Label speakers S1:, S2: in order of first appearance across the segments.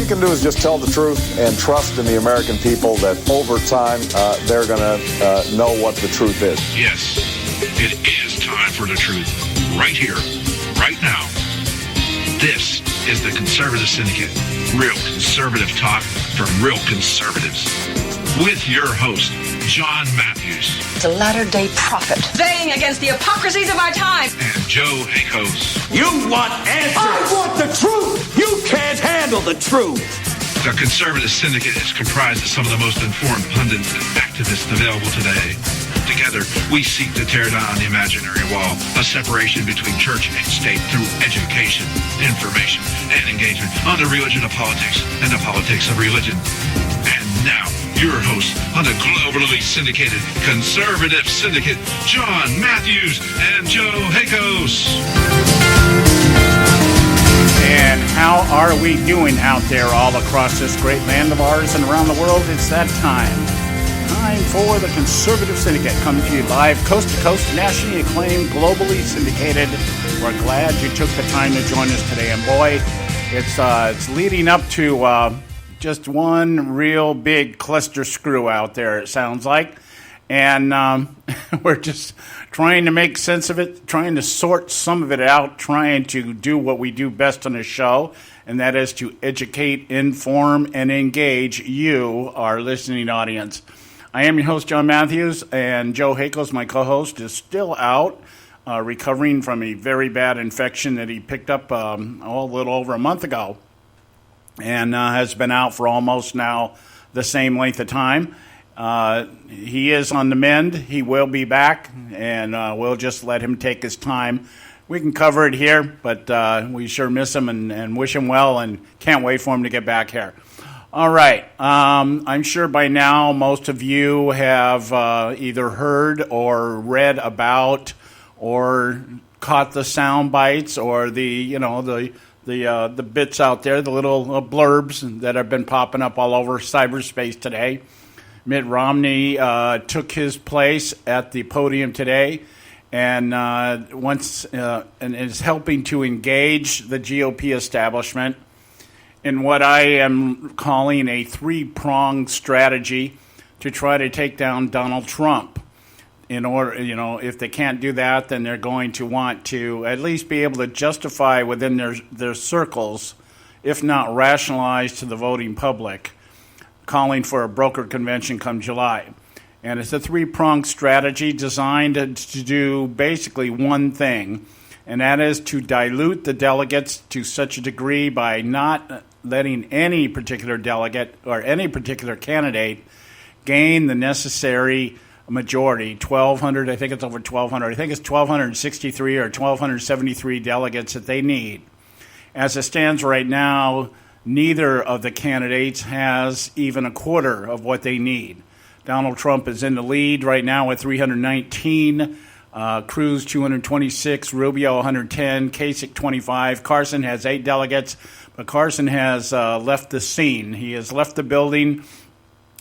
S1: you can do is just tell the truth and trust in the American people that over time they're going to know what the truth is.
S2: Yes, it is time for the truth. Right here, right now. This is the Conservative Syndicate. Real conservative talk from real conservatives. With your host, John Matthews.
S3: The latter-day prophet.
S4: Baying against the hypocrisies of our time.
S2: And Joe Hakos.
S5: You want answers.
S6: I want the truth.
S5: You can't handle the truth.
S2: The Conservative Syndicate is comprised of some of the most informed pundits and activists available today. Together, we seek to tear down the imaginary wall of separation between church and state through education, information, and engagement on the religion of politics and the politics of religion. And now, your hosts on the globally syndicated Conservative Syndicate, John Matthews and Joe Hakos.
S7: And how are we doing out there all across this great land of ours and around the world? It's that time. Time for the Conservative Syndicate, coming to you live, coast to coast, nationally acclaimed, globally syndicated. We're glad you took the time to join us today. And boy, it's leading up to just one real big cluster screw out there, it sounds like. And we're just trying to make sense of it, trying to sort some of it out, trying to do what we do best on the show, and that is to educate, inform, and engage you, our listening audience. I am your host, John Matthews, and Joe Hakos, my co-host, is still out, recovering from a very bad infection that he picked up a little over a month ago, and has been out for almost now the same length of time. He is on the mend. He will be back, and we'll just let him take his time. We can cover it here, but we sure miss him and wish him well, and can't wait for him to get back here. All right. I'm sure by now most of you have either heard or read about or caught the sound bites or the bits out there, the little blurbs that have been popping up all over cyberspace today. Mitt Romney took his place at the podium today and is helping to engage the GOP establishment in what I am calling a three-pronged strategy to try to take down Donald Trump. In order, if they can't do that, then they're going to want to at least be able to justify within their circles, if not rationalize to the voting public, calling for a broker convention come July. And it's a three-pronged strategy designed to do basically one thing, and that is to dilute the delegates to such a degree by not letting any particular delegate or any particular candidate gain the necessary majority, 1,200, I think it's over 1,200. I think it's 1,263 or 1,273 delegates that they need. As it stands right now, neither of the candidates has even a quarter of what they need. Donald Trump is in the lead right now with 319, Cruz 226, Rubio 110, Kasich 25. Carson has 8 delegates, but Carson has left the scene. He has left the building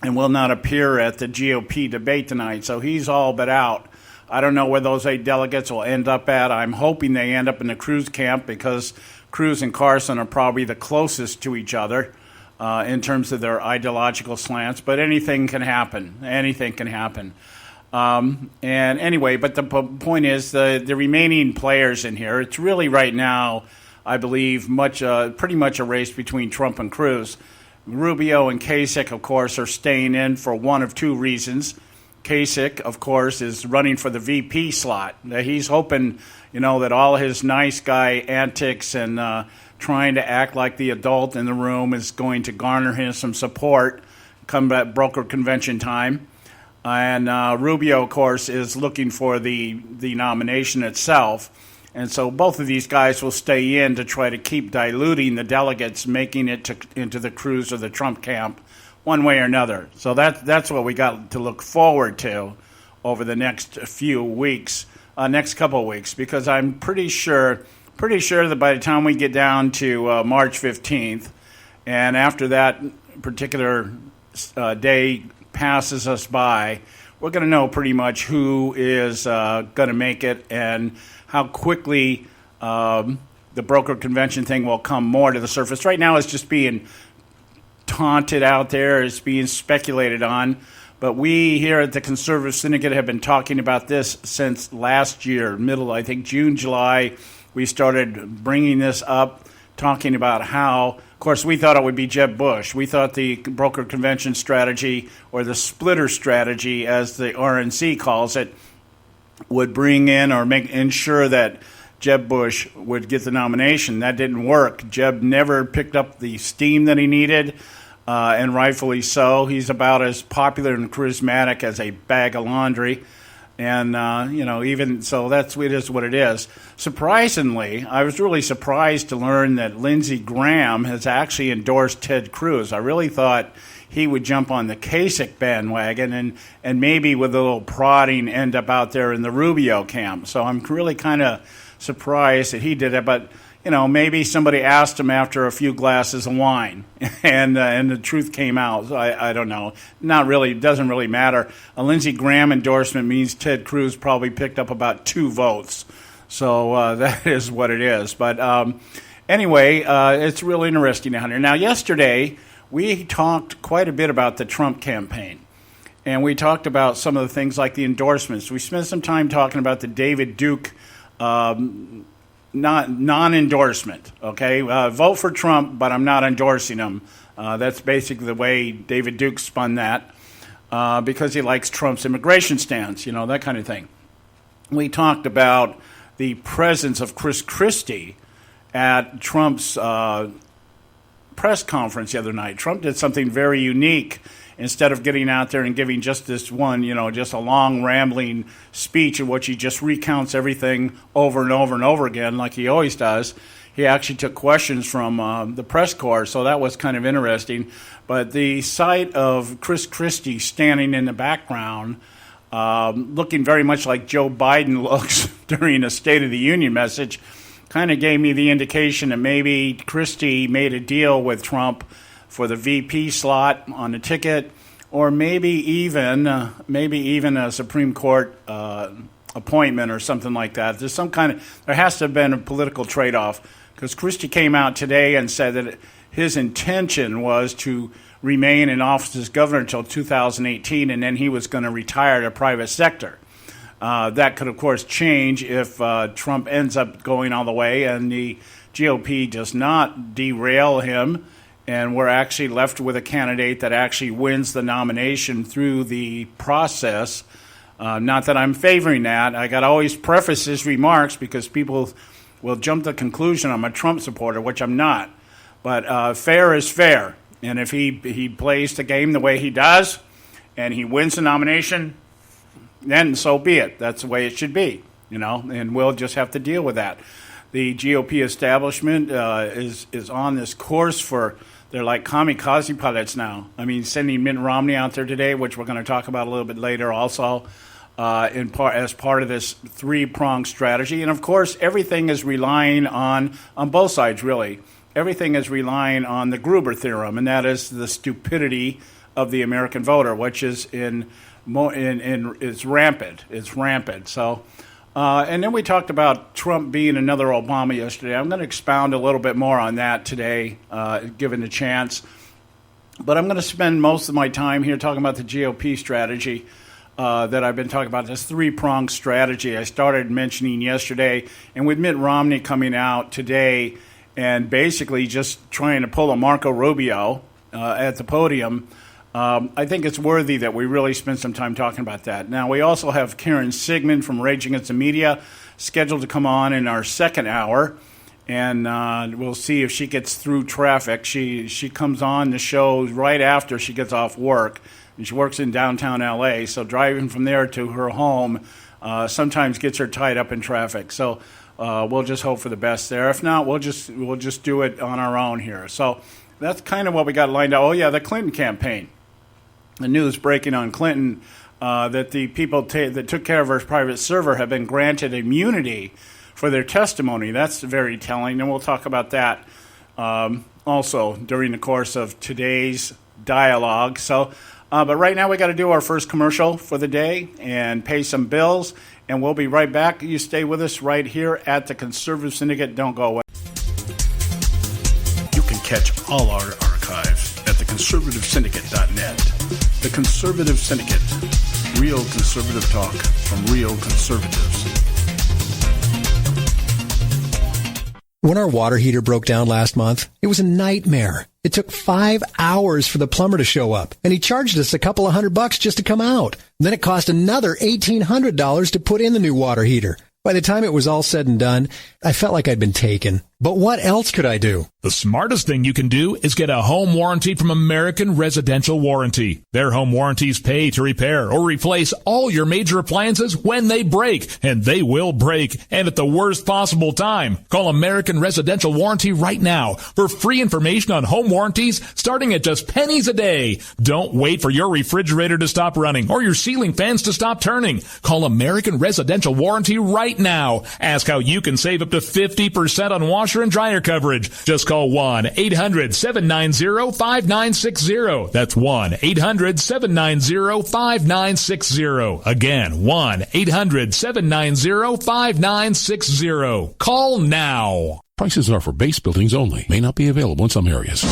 S7: and will not appear at the GOP debate tonight, so he's all but out. I don't know where those 8 delegates will end up at. I'm hoping they end up in the Cruz camp because Cruz and Carson are probably the closest to each other in terms of their ideological slants, but anything can happen. Anything can happen. And anyway, but the point is the remaining players in here, it's really right now, I believe, pretty much a race between Trump and Cruz. Rubio and Kasich, of course, are staying in for one of two reasons. Kasich, of course, is running for the VP slot. He's hoping, that all his nice guy antics and trying to act like the adult in the room is going to garner him some support come at broker convention time. And Rubio, of course, is looking for the nomination itself. And so both of these guys will stay in to try to keep diluting the delegates, making it into the Cruz or the Trump camp one way or another. So that's what we got to look forward to over the next few weeks, next couple of weeks, because I'm pretty sure that by the time we get down to March 15th, and after that particular day passes us by, we're going to know pretty much who is going to make it and how quickly the broker convention thing will come more to the surface. Right now it's just being taunted out there. It's being speculated on. But we here at the Conservative Syndicate have been talking about this since last year, I think June, July. We started bringing this up, talking about how, of course, we thought it would be Jeb Bush. We thought the broker convention strategy, or the splitter strategy, as the RNC calls it, would bring in or ensure that Jeb Bush would get the nomination. That didn't work. Jeb never picked up the steam that he needed. And rightfully so. He's about as popular and charismatic as a bag of laundry. And, even so, it is what it is. Surprisingly, I was really surprised to learn that Lindsey Graham has actually endorsed Ted Cruz. I really thought he would jump on the Kasich bandwagon and maybe with a little prodding end up out there in the Rubio camp. So I'm really kind of surprised that he did it. But maybe somebody asked him after a few glasses of wine, and the truth came out. So I don't know. Not really. It doesn't really matter. A Lindsey Graham endorsement means Ted Cruz probably picked up about 2 votes. So that is what it is. But anyway, it's really interesting out here. Now, yesterday, we talked quite a bit about the Trump campaign. And we talked about some of the things like the endorsements. We spent some time talking about the David Duke non-endorsement, okay? Vote for Trump, but I'm not endorsing him. That's basically the way David Duke spun that because he likes Trump's immigration stance, that kind of thing. We talked about the presence of Chris Christie at Trump's press conference the other night. Trump did something very unique. Instead of getting out there and giving just this one, just a long rambling speech in which he just recounts everything over and over and over again like he always does, he actually took questions from the press corps, so that was kind of interesting. But the sight of Chris Christie standing in the background, looking very much like Joe Biden looks during a State of the Union message, kind of gave me the indication that maybe Christie made a deal with Trump for the VP slot on the ticket, or maybe even a Supreme Court appointment or something like that. There has to have been a political trade-off, because Christie came out today and said that his intention was to remain in office as governor until 2018, and then he was going to retire to private sector. That could, of course, change if Trump ends up going all the way and the GOP does not derail him, and we're actually left with a candidate that actually wins the nomination through the process. Not that I'm favoring that. I got to always preface his remarks because people will jump to the conclusion I'm a Trump supporter, which I'm not. But fair is fair. And if he plays the game the way he does and he wins the nomination, then so be it. That's the way it should be, and we'll just have to deal with that. The GOP establishment is on this course they're like kamikaze pilots now. I mean, sending Mitt Romney out there today, which we're going to talk about a little bit later also, as part of this 3-pronged strategy. And, of course, everything is relying on both sides, really. Everything is relying on the Gruber theorem, and that is the stupidity of the American voter, which is it's rampant. It's rampant. So, and then we talked about Trump being another Obama yesterday. I'm going to expound a little bit more on that today, given the chance. But I'm going to spend most of my time here talking about the GOP strategy that I've been talking about, this 3-pronged strategy I started mentioning yesterday. And with Mitt Romney coming out today and basically just trying to pull a Marco Rubio at the podium, I think it's worthy that we really spend some time talking about that. Now, we also have Karen Sigmund from Rage Against the Media scheduled to come on in our second hour, and we'll see if she gets through traffic. She comes on the show right after she gets off work, and she works in downtown L.A., so driving from there to her home sometimes gets her tied up in traffic. So we'll just hope for the best there. If not, we'll just do it on our own here. So that's kind of what we got lined up. Oh, yeah, the Clinton campaign. The news breaking on Clinton that the people that took care of her private server have been granted immunity for their testimony. That's very telling, and we'll talk about that also during the course of today's dialogue. So, but right now we got to do our first commercial for the day and pay some bills, and we'll be right back. You stay with us right here at the Conservative Syndicate. Don't go away. You can catch all our archives at the conservativesyndicate.net. The Conservative Syndicate. Real conservative talk from real conservatives.
S6: When our water heater broke down last month, it was a nightmare. It took 5 hours for the plumber to show up, and he charged us a couple of $100 just to come out. Then it cost another $1,800 to put in the new water heater. By the time it was all said and done, I felt like I'd been taken. But what else could I do?
S8: The smartest thing you can do is get a home warranty from American Residential Warranty. Their home warranties pay to repair or replace all your major appliances when they break, and they will break, and at the worst possible time. Call American Residential Warranty right now for free information on home warranties starting at just pennies a day. Don't wait for your refrigerator to stop running or your ceiling fans to stop turning. Call American Residential Warranty right now. Ask how you can save up to 50% on washer and dryer coverage. Just call 1-800-790-5960. That's 1-800-790-5960. Again, 1-800-790-5960. Call now.
S9: Prices are for base buildings only. May not be available in some areas.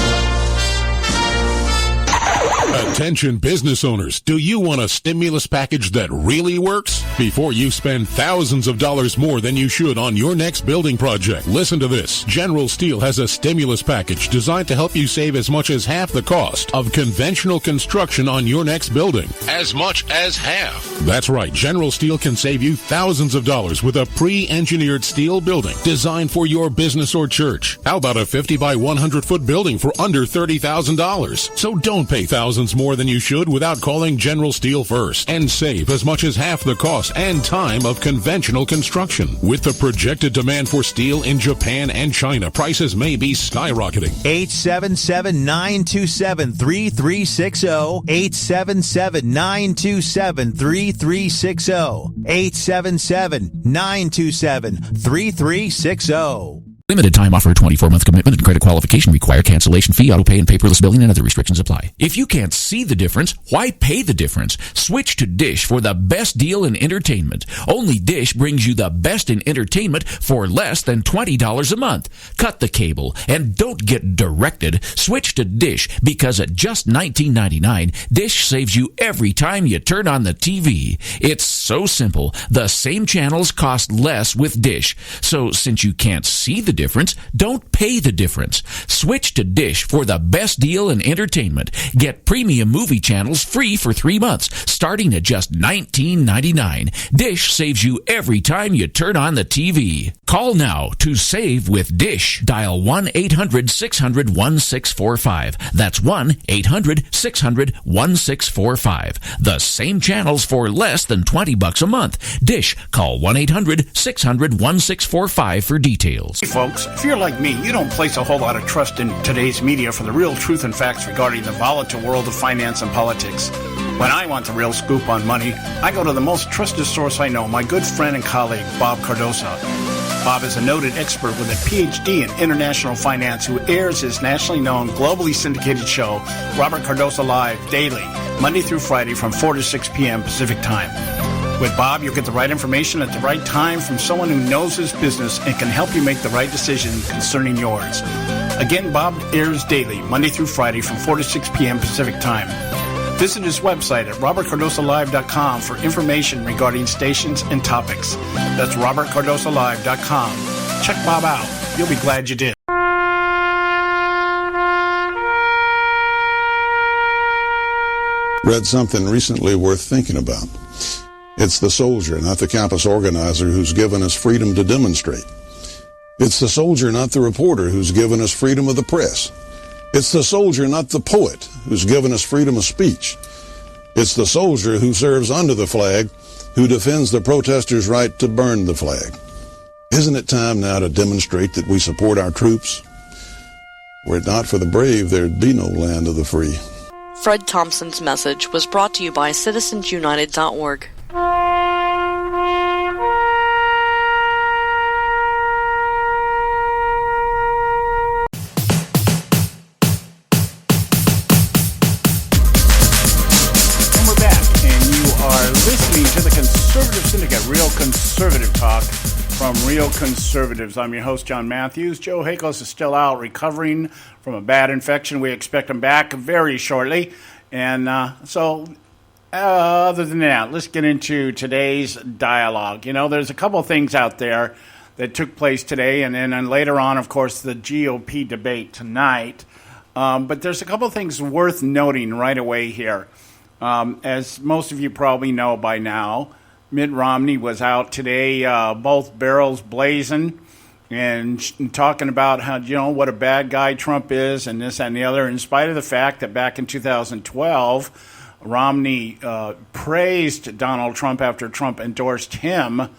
S9: Attention business owners, do you want a stimulus package that really works? Before you spend thousands of dollars more than you should on your next building project, listen to this. General Steel has a stimulus package designed to help you save as much as half the cost of conventional construction on your next building. As much as half. That's right. General Steel can save you thousands of dollars with a pre-engineered steel building designed for your business or church. How about a 50 by 100 foot building for under $30,000? So don't pay thousands more than you should without calling General Steel first and save as much as half the cost and time of conventional construction. With the projected demand for steel in Japan and China, prices may be skyrocketing.
S10: 877-927-3360. 877-927-3360. 877-927-3360.
S11: Limited time offer, 24-month commitment and credit qualification required. Cancellation fee, auto pay, and paperless billing and other restrictions apply. If you can't see the difference, why pay the difference? Switch to Dish for the best deal in entertainment. Only Dish brings you the best in entertainment for less than $20 a month. Cut the cable and don't get directed. Switch to Dish because at just $19.99, Dish saves you every time you turn on the TV. It's so simple. The same channels cost less with Dish. So since you can't see the difference, don't pay the difference. Switch to Dish for the best deal in entertainment. Get premium movie channels free for 3 months, starting at just $19.99. Dish saves you every time you turn on the TV. Call now to save with Dish. Dial 1-800-600-1645. That's 1-800-600-1645. The same channels for less than $20 a month. Dish. Call 1-800-600-1645 for details.
S7: Folks, if you're like me, you don't place a whole lot of trust in today's media for the real truth and facts regarding the volatile world of finance and politics. When I want the real scoop on money, I go to the most trusted source I know, my good friend and colleague, Bob Cardoso. Bob is a noted expert with a PhD in international finance who airs his nationally known, globally syndicated show, Robert Cardoso Live, daily, Monday through Friday from 4 to 6 p.m. Pacific Time. With Bob, you'll get the right information at the right time from someone who knows his business and can help you make the right decision concerning yours. Again, Bob airs daily, Monday through Friday from 4 to 6 p.m. Pacific Time. Visit his website at robertcardosolive.com for information regarding stations and topics. That's robertcardosolive.com. Check Bob out. You'll be glad you did.
S12: Read something recently worth thinking about. It's the soldier, not the campus organizer, who's given us freedom to demonstrate. It's the soldier, not the reporter, who's given us freedom of the press. It's the soldier, not the poet, who's given us freedom of speech. It's the soldier who serves under the flag, who defends the protesters' right to burn the flag. Isn't it time now to demonstrate that we support our troops? Were it not for the brave, there'd be no land of the free.
S13: Fred Thompson's message was brought to you by citizensunited.org.
S7: Listening to the Conservative Syndicate, real conservative talk from Real Conservatives. I'm your host, John Matthews. Joe Hakos is still out recovering from a bad infection. We expect him back very shortly. And other than that, let's get into today's dialogue. You know, there's a couple of things out there that took place today, and then later on, of course, the GOP debate tonight. But there's a couple of things worth noting right away here. As most of you probably know by now, Mitt Romney was out today, both barrels blazing, and talking about how, you know, what a bad guy Trump is and this and the other, in spite of the fact that back in 2012, Romney praised Donald Trump after Trump endorsed him.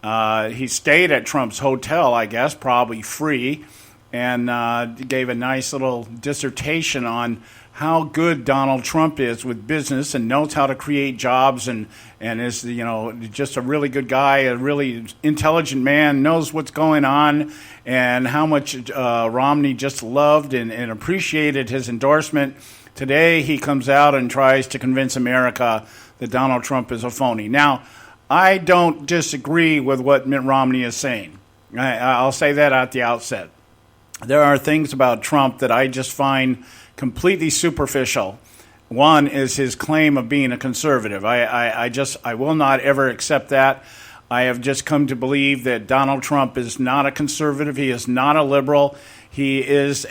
S7: He stayed at Trump's hotel, I guess, probably free, and gave a nice little dissertation on how good Donald Trump is with business and knows how to create jobs and is, you know, just a really good guy, a really intelligent man, knows what's going on, and how much Romney just loved and appreciated his endorsement. Today he comes out and tries to convince America that Donald Trump is a phony. Now, I don't disagree with what Mitt Romney is saying. I'll say that at the outset. There are things about Trump that I just find completely superficial. One is his claim of being a conservative. I will not ever accept that. I have just come to believe that Donald Trump is not a conservative. He is not a liberal. He is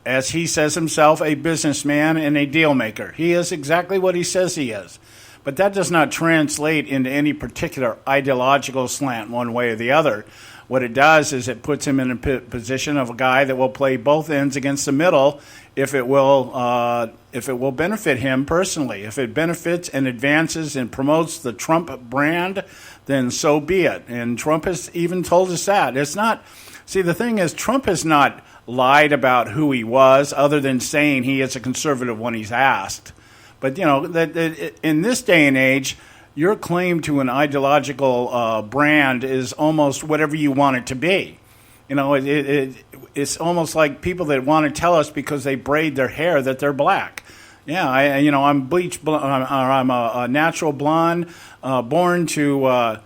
S7: as he says himself, a businessman and a deal maker. He is exactly what he says he is. But that does not translate into any particular ideological slant one way or the other. What it does is it puts him in a position of a guy that will play both ends against the middle if it will benefit him personally. If it benefits and advances and promotes the Trump brand, then so be it. And Trump has even told us that. It's not. See, the thing is, Trump has not lied about who he was, other than saying he is a conservative when he's asked. But, you know, that in this day and age, your claim to an ideological brand is almost whatever you want it to be. You know, it's almost like people that want to tell us because they braid their hair that they're black. Yeah, I'm bleach blonde, I'm a natural blonde, born to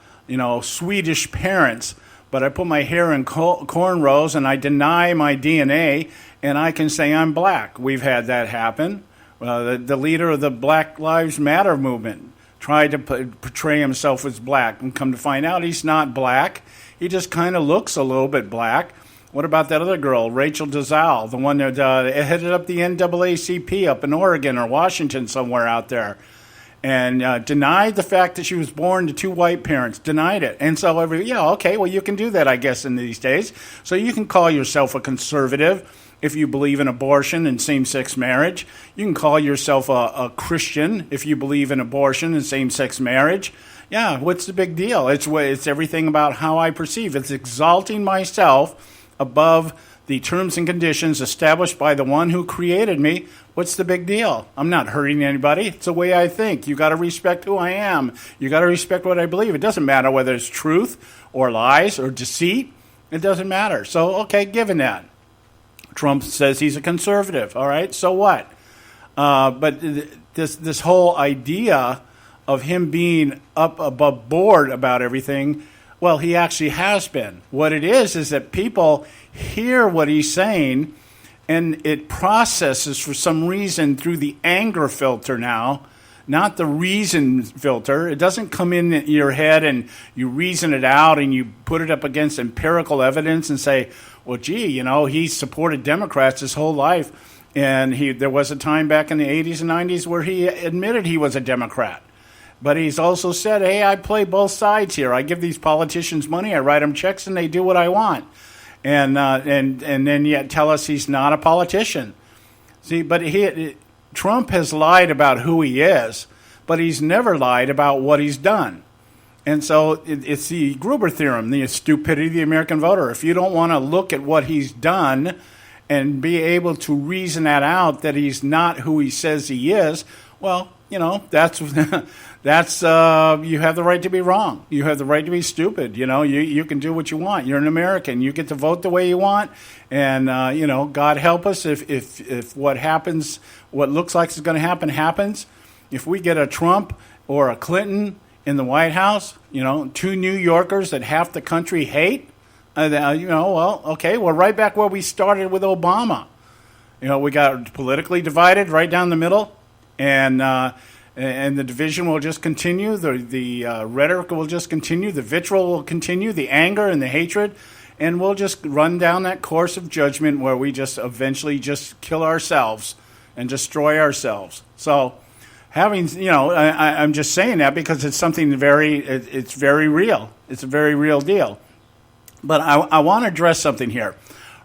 S7: Swedish parents, but I put my hair in cornrows and I deny my DNA, and I can say I'm black. We've had that happen. The leader of the Black Lives Matter movement tried to portray himself as black, and come to find out he's not black. He just kind of looks a little bit black. What about that other girl, Rachel Dolezal, the one that headed up the NAACP up in Oregon or Washington somewhere out there, and denied the fact that she was born to two white parents, denied it. And so, you can do that, I guess, in these days. So you can call yourself a conservative if you believe in abortion and same-sex marriage. You can call yourself a Christian if you believe in abortion and same-sex marriage. Yeah, what's the big deal? It's everything about how I perceive. It's exalting myself above the terms and conditions established by the one who created me. What's the big deal? I'm not hurting anybody. It's the way I think. You got to respect who I am. You got to respect what I believe. It doesn't matter whether it's truth or lies or deceit. It doesn't matter. So, okay, given that, Trump says he's a conservative. All right, so what? But this whole idea of him being up above board about everything, well, he actually has been. What it is that people hear what he's saying, and it processes for some reason through the anger filter now, not the reason filter. It doesn't come in your head and you reason it out and you put it up against empirical evidence and say, well, gee, he supported Democrats his whole life. And there was a time back in the 80s and 90s where he admitted he was a Democrat. But he's also said, hey, I play both sides here. I give these politicians money, I write them checks, and they do what I want. And then yet tell us he's not a politician. See, but Trump has lied about who he is, but he's never lied about what he's done. And so it's the Gruber theorem, the stupidity of the American voter. If you don't want to look at what he's done and be able to reason that out, that he's not who he says he is, well, that's you have the right to be wrong. You have the right to be stupid. You can do what you want. You're an American. You get to vote the way you want. And, God help us if what happens, what looks like is going to happen, happens. If we get a Trump or a Clinton in the White House, 2 New Yorkers that half the country hate. We're right back where we started with Obama. We got politically divided right down the middle, and the division will just continue. The rhetoric will just continue. The vitriol will continue. The anger and the hatred, and we'll just run down that course of judgment where we just eventually just kill ourselves and destroy ourselves. So, I'm just saying that because it's something it's very real. It's a very real deal. But I want to address something here.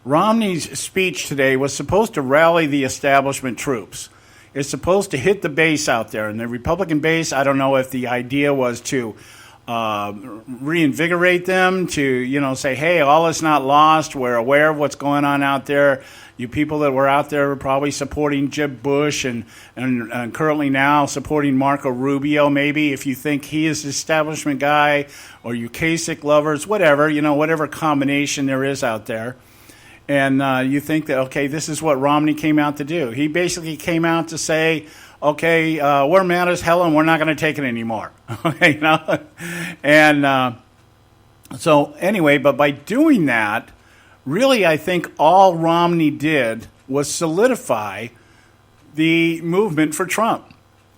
S7: Romney's speech today was supposed to rally the establishment troops. It's supposed to hit the base out there. And the Republican base, I don't know if the idea was to reinvigorate them, to, say, hey, all is not lost. We're aware of what's going on out there. You people that were out there were probably supporting Jeb Bush and currently now supporting Marco Rubio, maybe, if you think he is the establishment guy, or you Kasich lovers, whatever, whatever combination there is out there. And you think that, okay, this is what Romney came out to do. He basically came out to say, okay, we're mad as hell and we're not going to take it anymore. And so anyway, but by doing that, really, I think all Romney did was solidify the movement for Trump.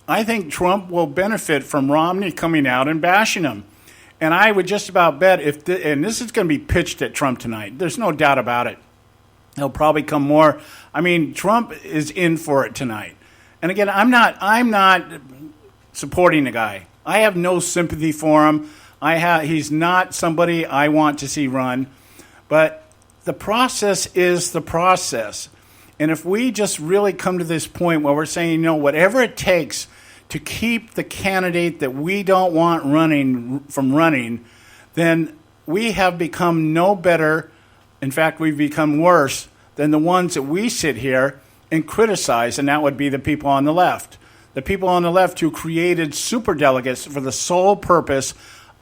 S7: I think Trump will benefit from Romney coming out and bashing him. And I would just about bet and this is going to be pitched at Trump tonight. There's no doubt about it. He'll probably come more. I mean, Trump is in for it tonight. And again, I'm not supporting the guy. I have no sympathy for him. He's not somebody I want to see run. But the process is the process. And if we just really come to this point where we're saying, whatever it takes to keep the candidate that we don't want running, then we have become no better. In fact, we've become worse than the ones that we sit here and criticize, and that would be the people on the left. The people on the left who created superdelegates for the sole purpose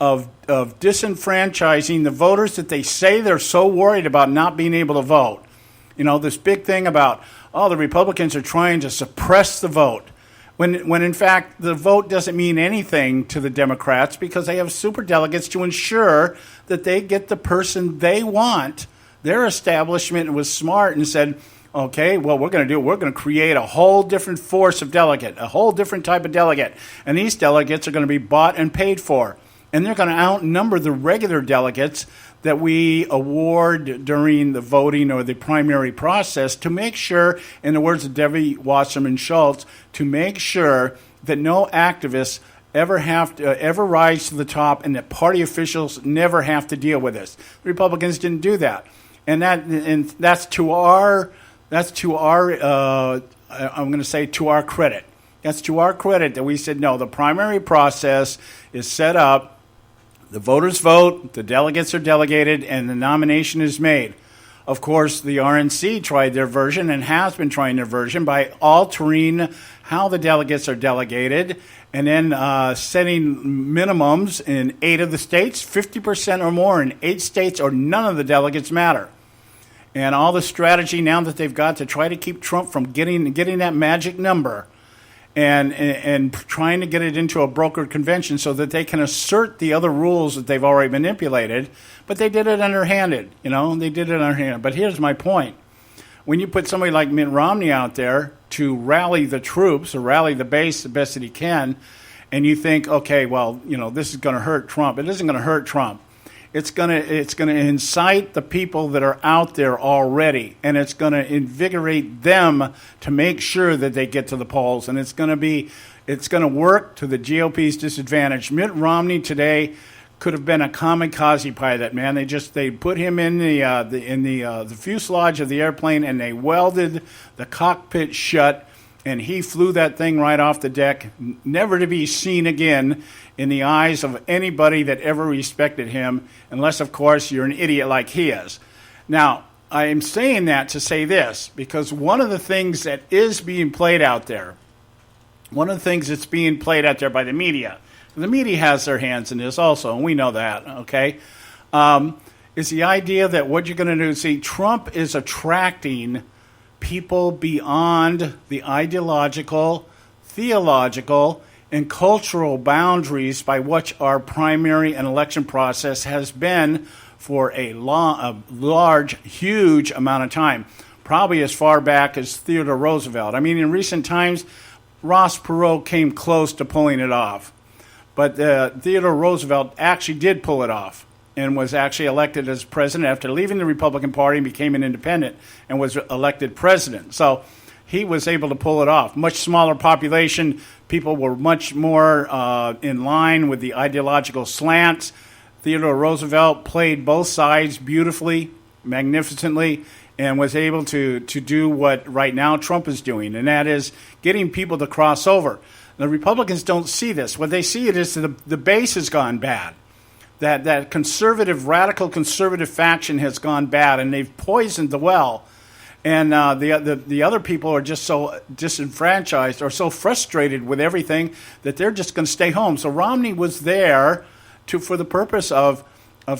S7: of disenfranchising the voters that they say they're so worried about not being able to vote. This big thing about, the Republicans are trying to suppress the vote. When in fact the vote doesn't mean anything to the Democrats because they have superdelegates to ensure that they get the person they want. Their establishment was smart and said, okay, well, we're going to create a whole different force of delegate, a whole different type of delegate. And these delegates are going to be bought and paid for. And they're going to outnumber the regular delegates that we award during the voting or the primary process to make sure, in the words of Debbie Wasserman Schultz, to make sure that no activists ever rise to the top and that party officials never have to deal with this. The Republicans didn't do that. And that's to our credit. That's to our credit that we said, no, the primary process is set up. The voters vote, the delegates are delegated, and the nomination is made. Of course, the RNC tried their version and has been trying their version by altering how the delegates are delegated and then setting minimums in 8 of the states, 50% or more in 8 states, or none of the delegates matter. And all the strategy now that they've got to try to keep Trump from getting that magic number and trying to get it into a brokered convention so that they can assert the other rules that they've already manipulated. But they did it underhanded, they did it underhanded. But here's my point. When you put somebody like Mitt Romney out there to rally the troops or rally the base the best that he can, and you think, okay, well, this is going to hurt Trump. It isn't going to hurt Trump. It's going to incite the people that are out there already, and it's going to invigorate them to make sure that they get to the polls, and it's going to work to the GOP's disadvantage. Mitt Romney today could have been a kamikaze pilot, man. They put him in the fuselage of the airplane, and they welded the cockpit shut, and he flew that thing right off the deck, never to be seen again in the eyes of anybody that ever respected him, unless, of course, you're an idiot like he is. Now, I am saying that to say this, because one of the things that is being played out there, one of the things that's being played out there by the media has their hands in this also, and we know that, okay, is the idea that what you're going to do, see, Trump is attracting people beyond the ideological, theological, and cultural boundaries by which our primary and election process has been for a large, huge amount of time, probably as far back as Theodore Roosevelt. I mean, in recent times, Ross Perot came close to pulling it off. But Theodore Roosevelt actually did pull it off and was actually elected as president after leaving the Republican Party and became an independent and was elected president. So he was able to pull it off. Much smaller population. People were much more in line with the ideological slants. Theodore Roosevelt played both sides beautifully, magnificently, and was able to do what right now Trump is doing, and that is getting people to cross over. The Republicans don't see this. What they see it is the base has gone bad. That conservative, radical conservative faction has gone bad, and they've poisoned the well. And the other people are just so disenfranchised or so frustrated with everything that they're just going to stay home. So Romney was there for the purpose of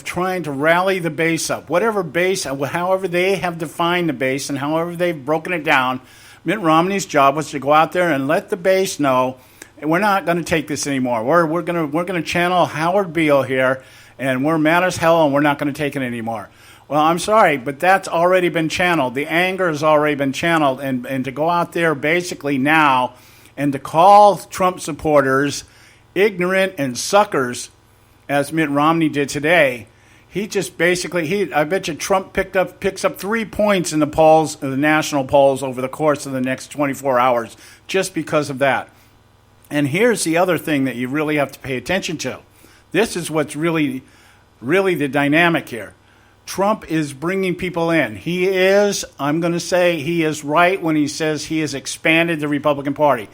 S7: trying to rally the base up. Whatever base, however they have defined the base and however they've broken it down, Mitt Romney's job was to go out there and let the base know, we're not going to take this anymore. We're going to channel Howard Beale here, and we're mad as hell, and we're not going to take it anymore. Well, I'm sorry, but that's already been channeled. The anger has already been channeled, and to go out there basically now and to call Trump supporters ignorant and suckers, as Mitt Romney did today, he just basically, I bet you Trump picks up 3 points in the polls, the national polls, over the course of the next 24 hours, just because of that. And here's the other thing that you really have to pay attention to. This is what's really, really the dynamic here. Trump is bringing people in. He is, I'm going to say, he is right when he says he has expanded the Republican Party.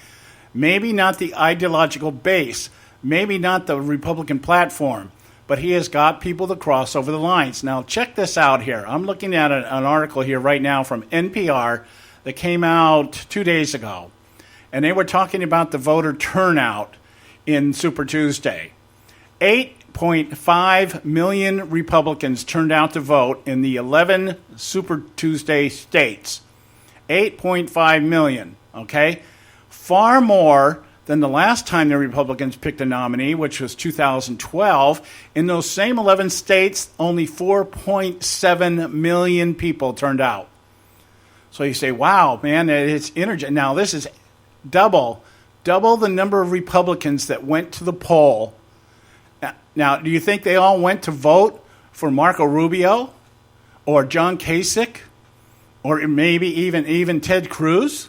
S7: Maybe not the ideological base, maybe not the Republican platform, but he has got people to cross over the lines. Now, check this out here. I'm looking at an article here right now from NPR that came out 2 days ago. And they were talking about the voter turnout in Super Tuesday. 8.5 million Republicans turned out to vote in the 11 Super Tuesday states. 8.5 million, okay? Far more than the last time the Republicans picked a nominee, which was 2012. In those same 11 states, only 4.7 million people turned out. So you say, wow, man, it's energy. Now, this is double the number of Republicans that went to the poll. Now, do you think they all went to vote for Marco Rubio or John Kasich or maybe even Ted Cruz?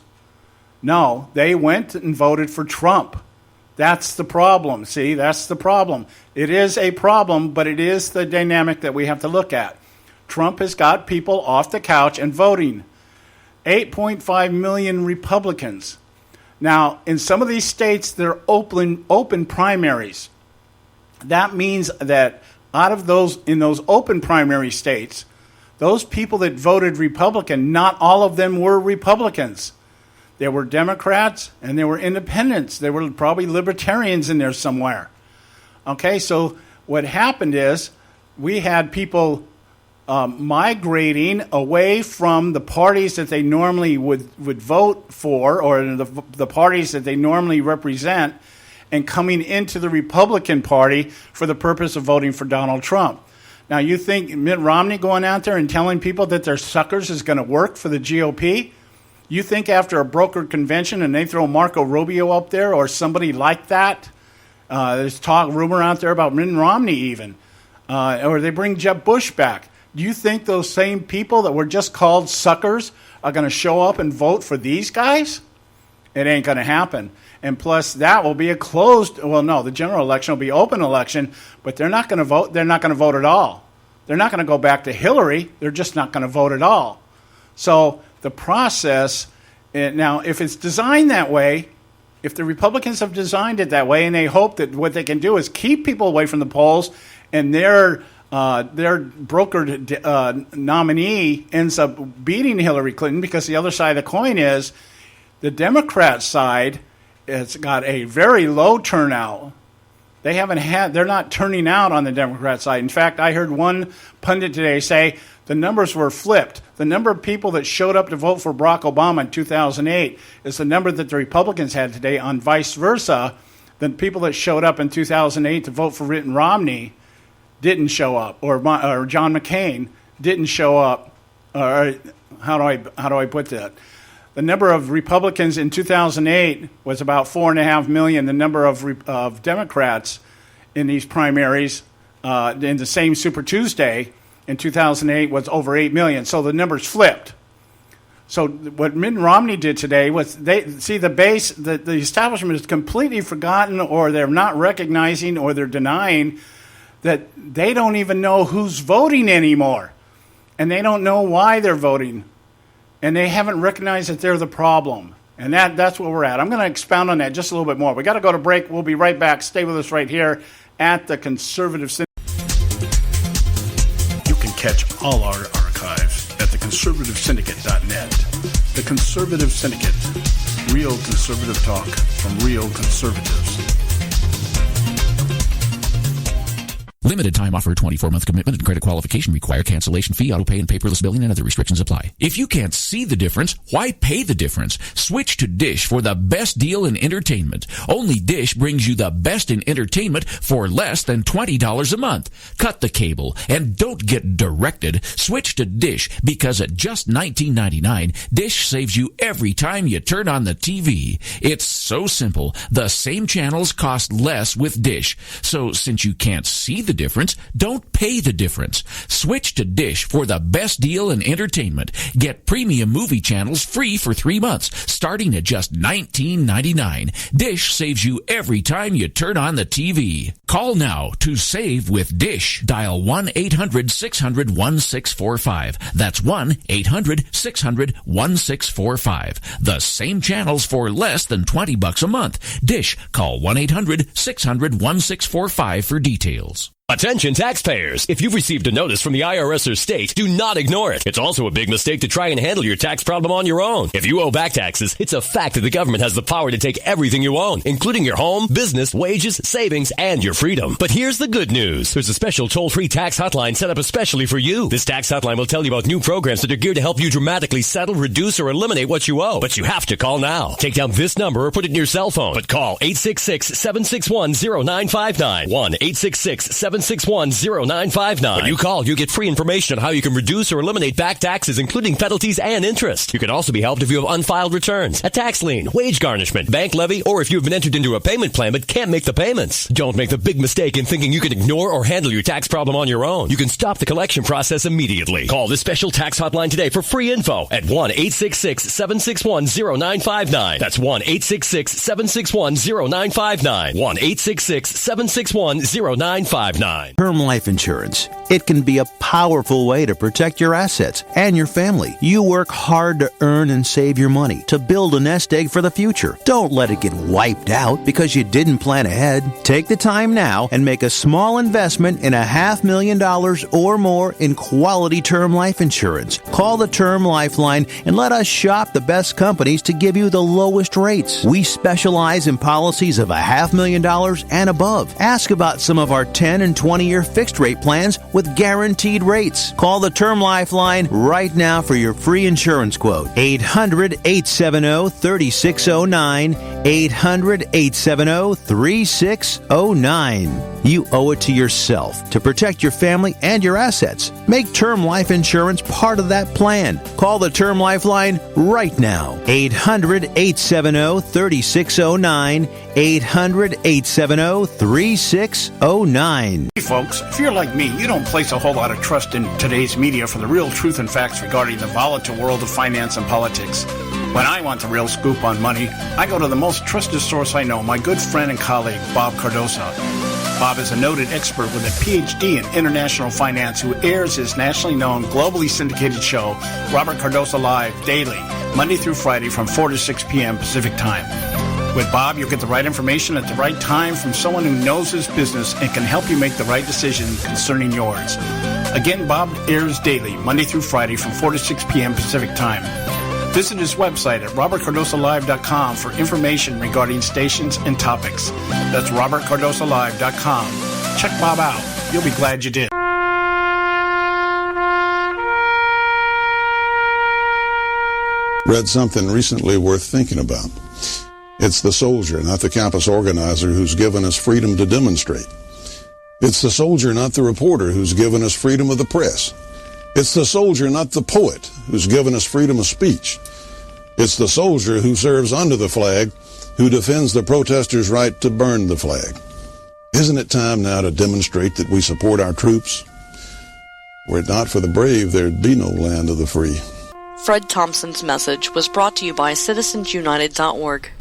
S7: No, they went and voted for Trump. That's the problem. See, that's the problem. It is a problem, but it is the dynamic that we have to look at. Trump has got people off the couch and voting. 8.5 million Republicans. Now, in some of these states, they're open primaries. That means that out of those, in those open primary states, those people that voted Republican, not all of them were Republicans. There were Democrats and there were independents. There were probably libertarians in there somewhere. Okay, so what happened is we had people migrating away from the parties that they normally would vote for, or the parties that they normally represent, and coming into the Republican Party for the purpose of voting for Donald Trump. Now, you think Mitt Romney going out there and telling people that they're suckers is going to work for the GOP? You think after a brokered convention and they throw Marco Rubio up there or somebody like that, there's rumor out there about Mitt Romney even, or they bring Jeb Bush back. Do you think those same people that were just called suckers are going to show up and vote for these guys? It ain't going to happen. And plus, that will be a closed, well, no, the general election will be open election, but they're not going to vote. They're not going to vote at all. They're not going to go back to Hillary. They're just not going to vote at all. So the process, now, if it's designed that way, if the Republicans have designed it that way and they hope that what they can do is keep people away from the polls and their brokered nominee ends up beating Hillary Clinton, because the other side of the coin is the Democrat side has got a very low turnout. They're not turning out on the Democrat side. In fact, I heard one pundit today say the numbers were flipped. The number of people that showed up to vote for Barack Obama in 2008 is the number that the Republicans had today, on vice versa. The people that showed up in 2008 to vote for Mitt Romney didn't show up, or John McCain didn't show up. Or how do I put that? The number of Republicans in 2008 was about 4.5 million. The number of Democrats in these primaries in the same Super Tuesday in 2008 was over 8 million. So the numbers flipped. So what Mitt Romney did today was the establishment has completely forgotten, or they're not recognizing, or they're denying that they don't even know who's voting anymore. And they don't know why they're voting. And they haven't recognized that they're the problem. And that's where we're at. I'm going to expound on that just a little bit more. We got to go to break. We'll be right back. Stay with us right here at the Conservative Syndicate. You can catch all our archives at theconservativesyndicate.net. The Conservative Syndicate. Real conservative talk from real conservatives.
S11: Limited time offer, 24-month commitment and credit qualification require cancellation fee, auto pay, and paperless billing and other restrictions apply. If you can't see the difference, why pay the difference? Switch to Dish for the best deal in entertainment. Only Dish brings you the best in entertainment for less than $20 a month. Cut the cable and don't get directed. Switch to Dish because at just $19.99, Dish saves you every time you turn on the TV. It's so simple. The same channels cost less with Dish. So since you can't see the difference, don't pay the difference. Switch to Dish for the best deal in entertainment. Get premium movie channels free for 3 months, starting at just $19.99. Dish saves you every time you turn on the TV. Call now to save with Dish. Dial 1-800-600-1645. That's 1-800-600-1645. The same channels for less than $20 a month. Dish. Call 1-800-600-1645 for details.
S14: Attention taxpayers! If you've received a notice from the IRS or state, do not ignore it. It's also a big mistake to try and handle your tax problem on your own. If you owe back taxes, it's a fact that the government has the power to take everything you own, including your home, business, wages, savings, and your freedom. But here's the good news. There's a special toll-free tax hotline set up especially for you. This tax hotline will tell you about new programs that are geared to help you dramatically settle, reduce, or eliminate what you owe. But you have to call now. Take down this number or put it in your cell phone. But call 866-761-0959. 1-866-761-0959. When you call, you get free information on how you can reduce or eliminate back taxes, including penalties and interest. You can also be helped if you have unfiled returns, a tax lien, wage garnishment, bank levy, or if you've been entered into a payment plan but can't make the payments. Don't make the big mistake in thinking you can ignore or handle your tax problem on your own. You can stop the collection process immediately. Call this special tax hotline today for free info at 1-866-761-0959. That's 1-866-761-0959. 1-866-761-0959.
S10: Term life insurance. It can be a powerful way to protect your assets and your family. You work hard to earn and save your money to build a nest egg for the future. Don't let it get wiped out because you didn't plan ahead. Take the time now and make a small investment in $500,000 or more in quality term life insurance. Call the Term Lifeline and let us shop the best companies to give you the lowest rates. We specialize in policies of $500,000 and above. Ask about some of our 10 and 20-year fixed rate plans with guaranteed rates. Call the Term Lifeline right now for your free insurance quote. 800-870-3609. 800-870-3609. You owe it to yourself to protect your family and your assets. Make term life insurance part of that plan. Call the Term Lifeline right now. 800-870-3609. 800-870-3609.
S7: Hey folks, if you're like me, you don't place a whole lot of trust in today's media for the real truth and facts regarding the volatile world of finance and politics. When I want the real scoop on money, I go to the most trusted source I know, my good friend and colleague, Bob Cardoso. Bob is a noted expert with a PhD in international finance who airs his nationally known, globally syndicated show, Robert Cardoso Live, daily, Monday through Friday from 4 to 6 p.m. Pacific Time. With Bob, you'll get the right information at the right time from someone who knows his business and can help you make the right decision concerning yours. Again, Bob airs daily, Monday through Friday from 4 to 6 p.m. Pacific Time. Visit his website at robertcardosolive.com for information regarding stations and topics. That's robertcardosolive.com. Check Bob out. You'll be glad you did.
S12: Read something recently worth thinking about. It's the soldier, not the campus organizer, who's given us freedom to demonstrate. It's the soldier, not the reporter, who's given us freedom of the press. It's the soldier, not the poet, who's given us freedom of speech. It's the soldier who serves under the flag, who defends the protesters' right to burn the flag. Isn't it time now to demonstrate that we support our troops? Were it not for the brave, there'd be no land of the free.
S13: Fred Thompson's message was brought to you by citizensunited.org.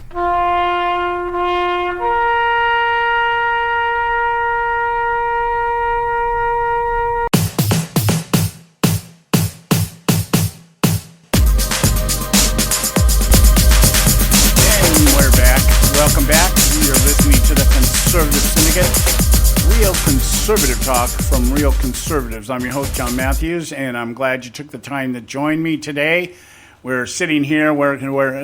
S7: Welcome back. You're listening to the Conservative Syndicate, real conservative talk from real conservatives. I'm your host, John Matthews, and I'm glad you took the time to join me today. We're sitting here where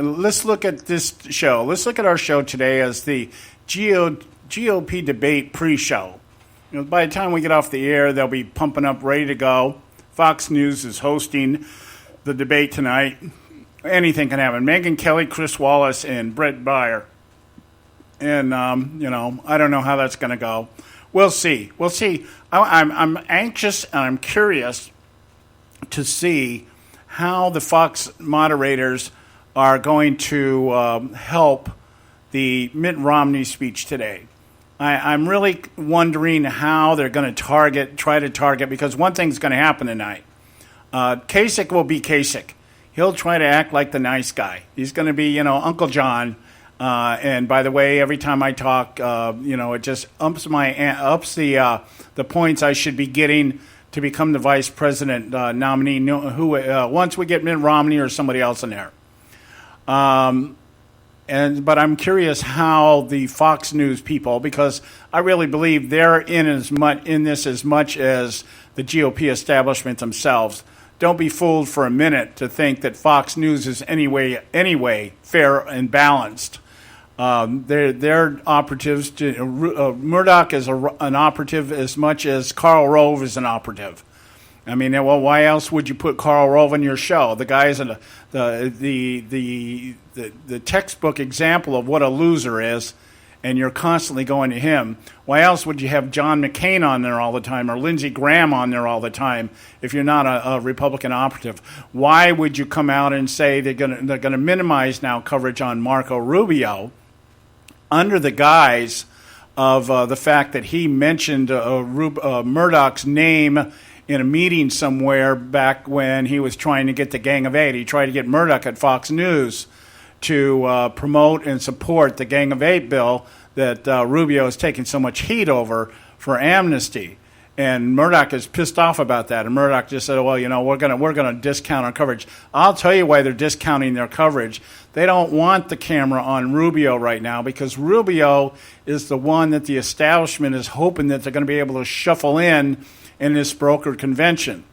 S7: let's look at this show. Let's look at our show today as the GOP debate pre-show. By the time we get off the air, they'll be pumping up, ready to go. Fox News is hosting the debate tonight. Anything can happen. Megyn Kelly, Chris Wallace, and Brett Baier. And, I don't know how that's going to go. We'll see. I'm anxious and I'm curious to see how the Fox moderators are going to help the Mitt Romney speech today. I'm really wondering how they're going to try to target, because one thing's going to happen tonight. Kasich will be Kasich. He'll try to act like the nice guy. He's going to be, Uncle John. And by the way, every time I talk, it just ups the points I should be getting to become the vice president nominee. Once we get Mitt Romney or somebody else in there. But I'm curious how the Fox News people, because I really believe they're in this as much as the GOP establishment themselves. Don't be fooled for a minute to think that Fox News is anyway fair and balanced. They're operatives. Murdoch is an operative as much as Karl Rove is an operative. I mean, well, why else would you put Karl Rove on your show? The guy is the textbook example of what a loser is, and you're constantly going to him. Why else would you have John McCain on there all the time or Lindsey Graham on there all the time if you're not a Republican operative? Why would you come out and say they're going to minimize now coverage on Marco Rubio under the guise of the fact that he mentioned Murdoch's name in a meeting somewhere back when he was trying to get the Gang of Eight? He tried to get Murdoch at Fox News to promote and support the Gang of Eight bill that Rubio is taking so much heat over for amnesty. And Murdoch is pissed off about that. And Murdoch just said, well, we're gonna discount our coverage. I'll tell you why they're discounting their coverage. They don't want the camera on Rubio right now because Rubio is the one that the establishment is hoping that they're going to be able to shuffle in this brokered convention.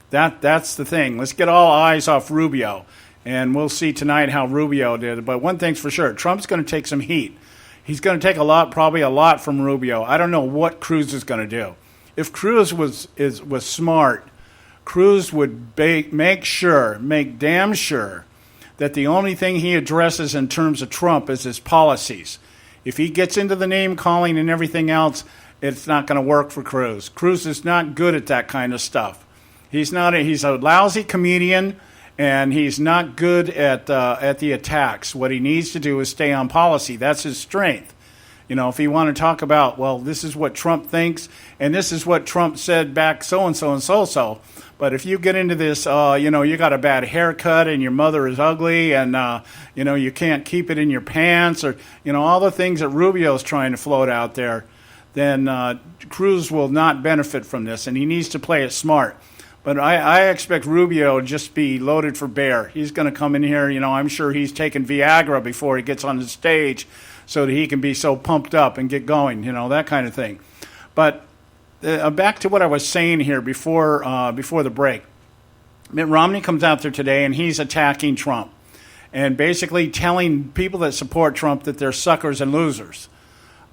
S7: That's the thing. Let's get all eyes off Rubio. And we'll see tonight how Rubio did. But one thing's for sure, Trump's going to take some heat. He's going to take probably a lot from Rubio. I don't know what Cruz is going to do. If Cruz was smart, Cruz would make damn sure that the only thing he addresses in terms of Trump is his policies. If he gets into the name calling and everything else, it's not going to work for Cruz. Cruz is not good at that kind of stuff. He's a lousy comedian. And he's not good at the attacks. What he needs to do is stay on policy. That's his strength. If you want to talk about, well, this is what Trump thinks, and this is what Trump said back so-and-so and so-so. But if you get into this, you got a bad haircut and your mother is ugly and, you can't keep it in your pants or, all the things that Rubio's trying to float out there, then Cruz will not benefit from this, and he needs to play it smart. But I expect Rubio to just be loaded for bear. He's going to come in here, I'm sure he's taking Viagra before he gets on the stage so that he can be so pumped up and get going, that kind of thing. But back to what I was saying here before the break. Mitt Romney comes out there today and he's attacking Trump and basically telling people that support Trump that they're suckers and losers.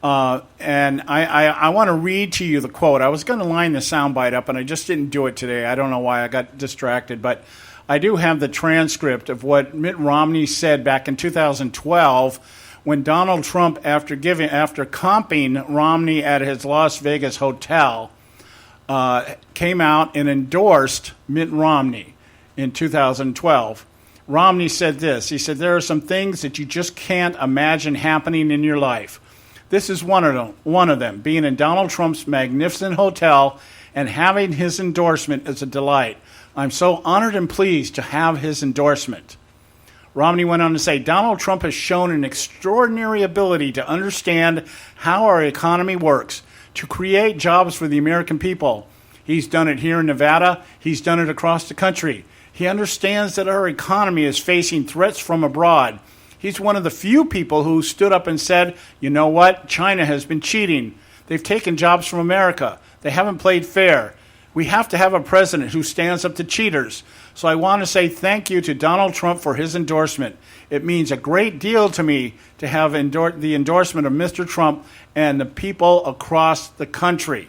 S7: And I want to read to you the quote. I was going to line the soundbite up, and I just didn't do it today. I don't know why. I got distracted. But I do have the transcript of what Mitt Romney said back in 2012 when Donald Trump, after comping Romney at his Las Vegas hotel, came out and endorsed Mitt Romney in 2012. Romney said this. He said, there are some things that you just can't imagine happening in your life. This is one of them. Being in Donald Trump's magnificent hotel and having his endorsement is a delight. I'm so honored and pleased to have his endorsement. Romney went on to say, Donald Trump has shown an extraordinary ability to understand how our economy works, to create jobs for the American people. He's done it here in Nevada. He's done it across the country. He understands that our economy is facing threats from abroad. He's one of the few people who stood up and said, you know what? China has been cheating. They've taken jobs from America. They haven't played fair. We have to have a president who stands up to cheaters. So I want to say thank you to Donald Trump for his endorsement. It means a great deal to me to have the endorsement of Mr. Trump and the people across the country.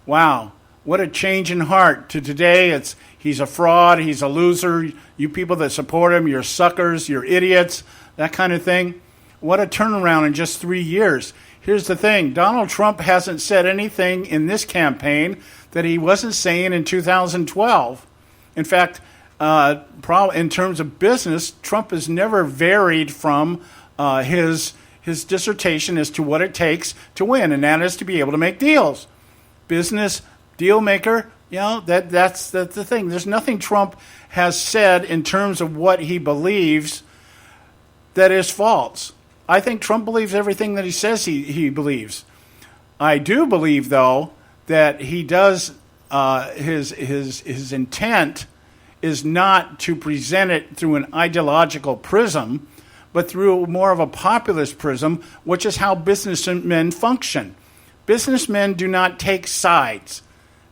S7: Wow, what a change in heart. To today, he's a fraud, he's a loser. You people that support him, you're suckers, you're idiots, that kind of thing. What a turnaround in just 3 years. Here's the thing. Donald Trump hasn't said anything in this campaign that he wasn't saying in 2012. In fact, in terms of business, Trump has never varied from his dissertation as to what it takes to win, and that is to be able to make deals. Business, deal maker, that's the thing. There's nothing Trump has said in terms of what he believes that is false. I think Trump believes everything that he says he believes. I do believe, though, that he does his intent is not to present it through an ideological prism, but through more of a populist prism, which is how businessmen function. Businessmen do not take sides.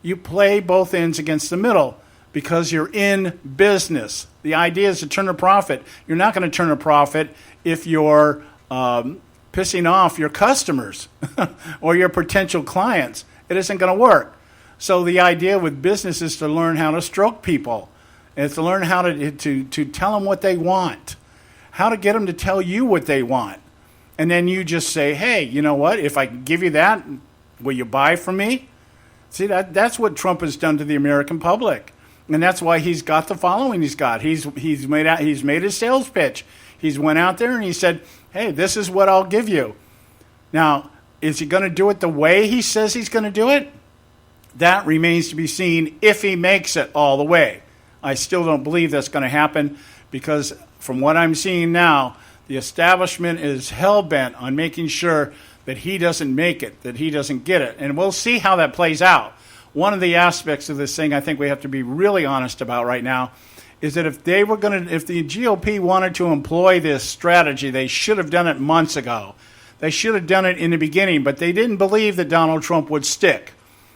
S7: You play both ends against the middle because you're in business. The idea is to turn a profit. You're not going to turn a profit if you're pissing off your customers or your potential clients. It isn't going to work. So the idea with business is to learn how to stroke people. It's to learn how to tell them what they want, how to get them to tell you what they want. And then you just say, hey, you know what? If I give you that, will you buy from me? See, that's what Trump has done to the American public. And that's why he's got the following he's got. He's made his sales pitch. He's went out there and he said, hey, this is what I'll give you. Now, is he going to do it the way he says he's going to do it? That remains to be seen if he makes it all the way. I still don't believe that's going to happen because from what I'm seeing now, the establishment is hell-bent on making sure that he doesn't make it, that he doesn't get it. And we'll see how that plays out. One of the aspects of this thing I think we have to be really honest about right now is that if the GOP wanted to employ this strategy, they should have done it months ago. They should have done it in the beginning, but they didn't believe that Donald Trump would stick.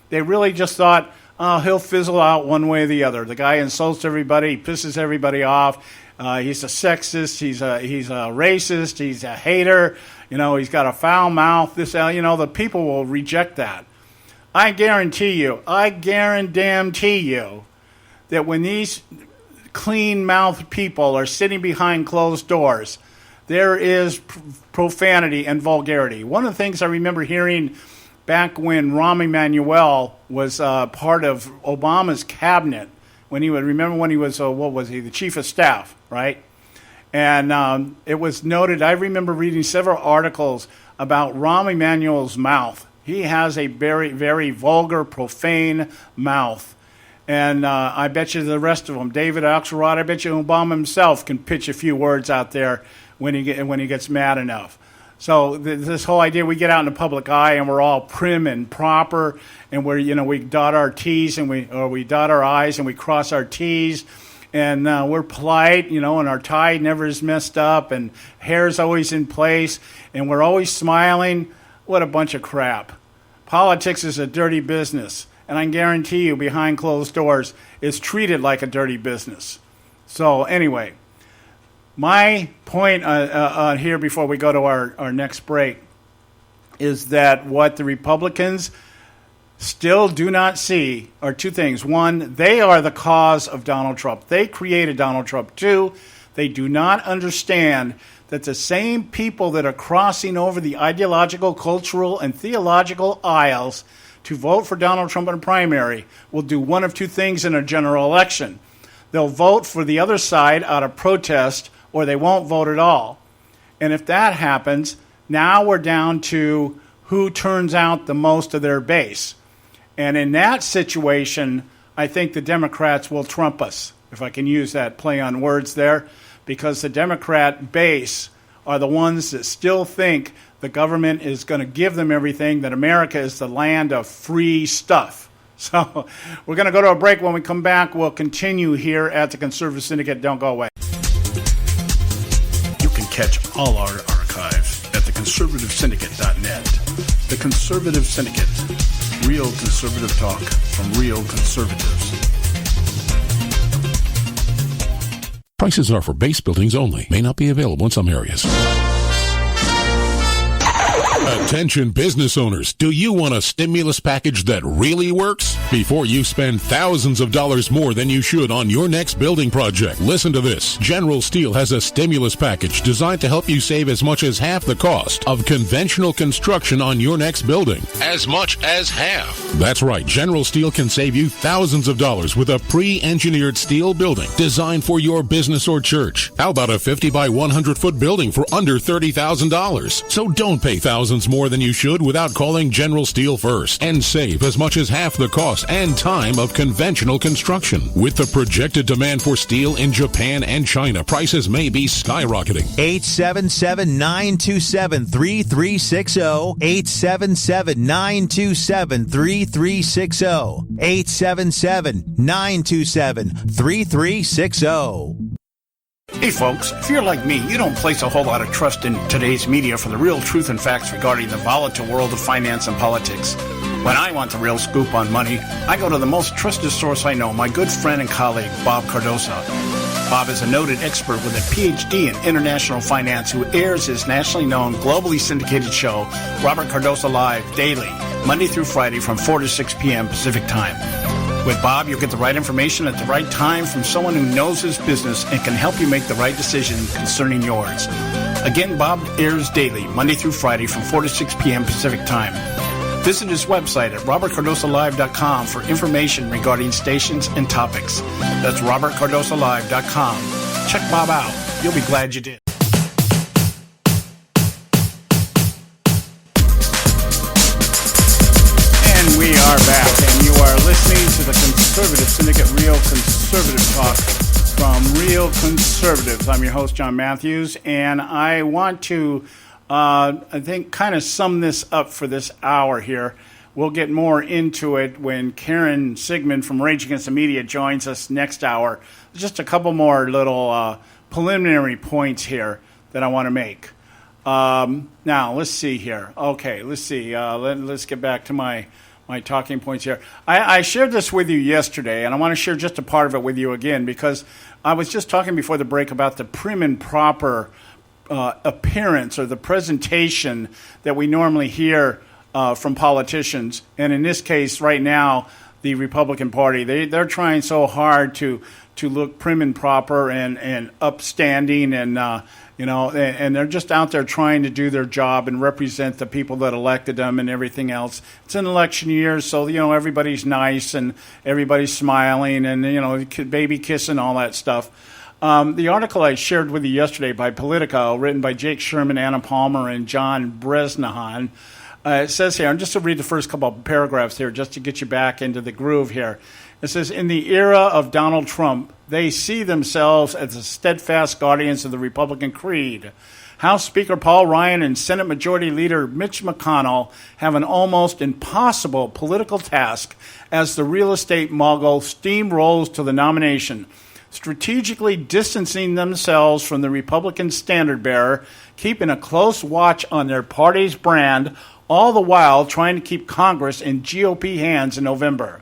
S7: They really just thought, oh, he'll fizzle out one way or the other. The guy insults everybody, he pisses everybody off. He's a sexist, he's a racist, he's a hater. He's got a foul mouth. The people will reject that. I guarantee you that when these clean-mouthed people are sitting behind closed doors, there is profanity and vulgarity. One of the things I remember hearing back when Rahm Emanuel was part of Obama's cabinet, when he was the chief of staff, right? And it was noted, I remember reading several articles about Rahm Emanuel's mouth. He has a very, very vulgar, profane mouth. And I bet you the rest of them, David Axelrod, I bet you Obama himself can pitch a few words out there when he gets mad enough. So this whole idea, we get out in the public eye and we're all prim and proper, and we dot our T's and we dot our I's and we cross our T's, and we're polite, and our tie never is messed up, and hair's always in place, and we're always smiling. What a bunch of crap. Politics is a dirty business, and I can guarantee you behind closed doors it's treated like a dirty business. So anyway, my point here before we go to our next break is that what the Republicans still do not see are two things. One, they are the cause of Donald Trump. They created Donald Trump. Two, they do not understand that the same people that are crossing over the ideological, cultural, and theological aisles to vote for Donald Trump in a primary will do one of two things in a general election. They'll vote for the other side out of protest, or they won't vote at all. And if that happens, now we're down to who turns out the most of their base. And in that situation, I think the Democrats will trump us, if I can use that play on words there, because the Democrat base are the ones that still think the government is going to give them everything, that America is the land of free stuff. So we're going to go to a break. When we come back, we'll continue here at the Conservative Syndicate. Don't go away. You can catch all our archives at theconservativesyndicate.net. The Conservative Syndicate. Real conservative talk from real conservatives.
S9: Prices are for base buildings only. May not be available in some areas. Attention business owners, do you want a stimulus package that really works? Before you spend thousands of dollars more than you should on your next building project, listen to this. General Steel has a stimulus package designed to help you save as much as half the cost of conventional construction on your next building. As much as half. That's right, General Steel can save you thousands of dollars with a pre-engineered steel building designed for your business or church. How about a 50 by 100 foot building for under $30,000? So don't pay thousands more than you should without calling General Steel first and save as much as half the cost and time of conventional construction. With the projected demand for steel in Japan and China, prices may be skyrocketing.
S10: 877-927-3360. 877-927-3360. 877-927-3360.
S7: Hey folks, if you're like me, you don't place a whole lot of trust in today's media for the real truth and facts regarding the volatile world of finance and politics. When I want the real scoop on money, I go to the most trusted source I know, my good friend and colleague, Bob Cardoso. Bob is a noted expert with a PhD in international finance who airs his nationally known, globally syndicated show, Robert Cardoso Live, daily, Monday through Friday from 4 to 6 p.m. Pacific Time. With Bob, you'll get the right information at the right time from someone who knows his business and can help you make the right decision concerning yours. Again, Bob airs daily, Monday through Friday from 4 to 6 p.m. Pacific Time. Visit his website at robertcardosolive.com for information regarding stations and topics. That's robertcardosolive.com. Check Bob out. You'll be glad you did. And we are back, and you are listening to the Conservative Syndicate, real conservative talk from real conservatives. I'm your host, John Matthews, and I want to I think kind of sum this up for this hour here. We'll get more into it when Karen Sigmund from Rage Against the Media joins us next hour. Just a couple more little preliminary points here that I want to make. Now, let's see here. Okay, let's see. Let's get back to my talking points here. I shared this with you yesterday, and I want to share just a part of it with you again, because I was just talking before the break about the prim and proper appearance or the presentation that we normally hear from politicians. And in this case, right now, the Republican Party, they're trying so hard to look prim and proper and upstanding, and and they're just out there trying to do their job and represent the people that elected them and everything else. It's an election year, so everybody's nice and everybody's smiling and baby kissing, all that stuff. The article I shared with you yesterday by Politico, written by Jake Sherman, Anna Palmer, and John Bresnahan, it says here, and just to read the first couple of paragraphs here, just to get you back into the groove here. It says, in the era of Donald Trump, they see themselves as the steadfast guardians of the Republican creed. House Speaker Paul Ryan and Senate Majority Leader Mitch McConnell have an almost impossible political task as the real estate mogul steamrolls to the nomination, strategically distancing themselves from the Republican standard-bearer, keeping a close watch on their party's brand, all the while trying to keep Congress in GOP hands in November.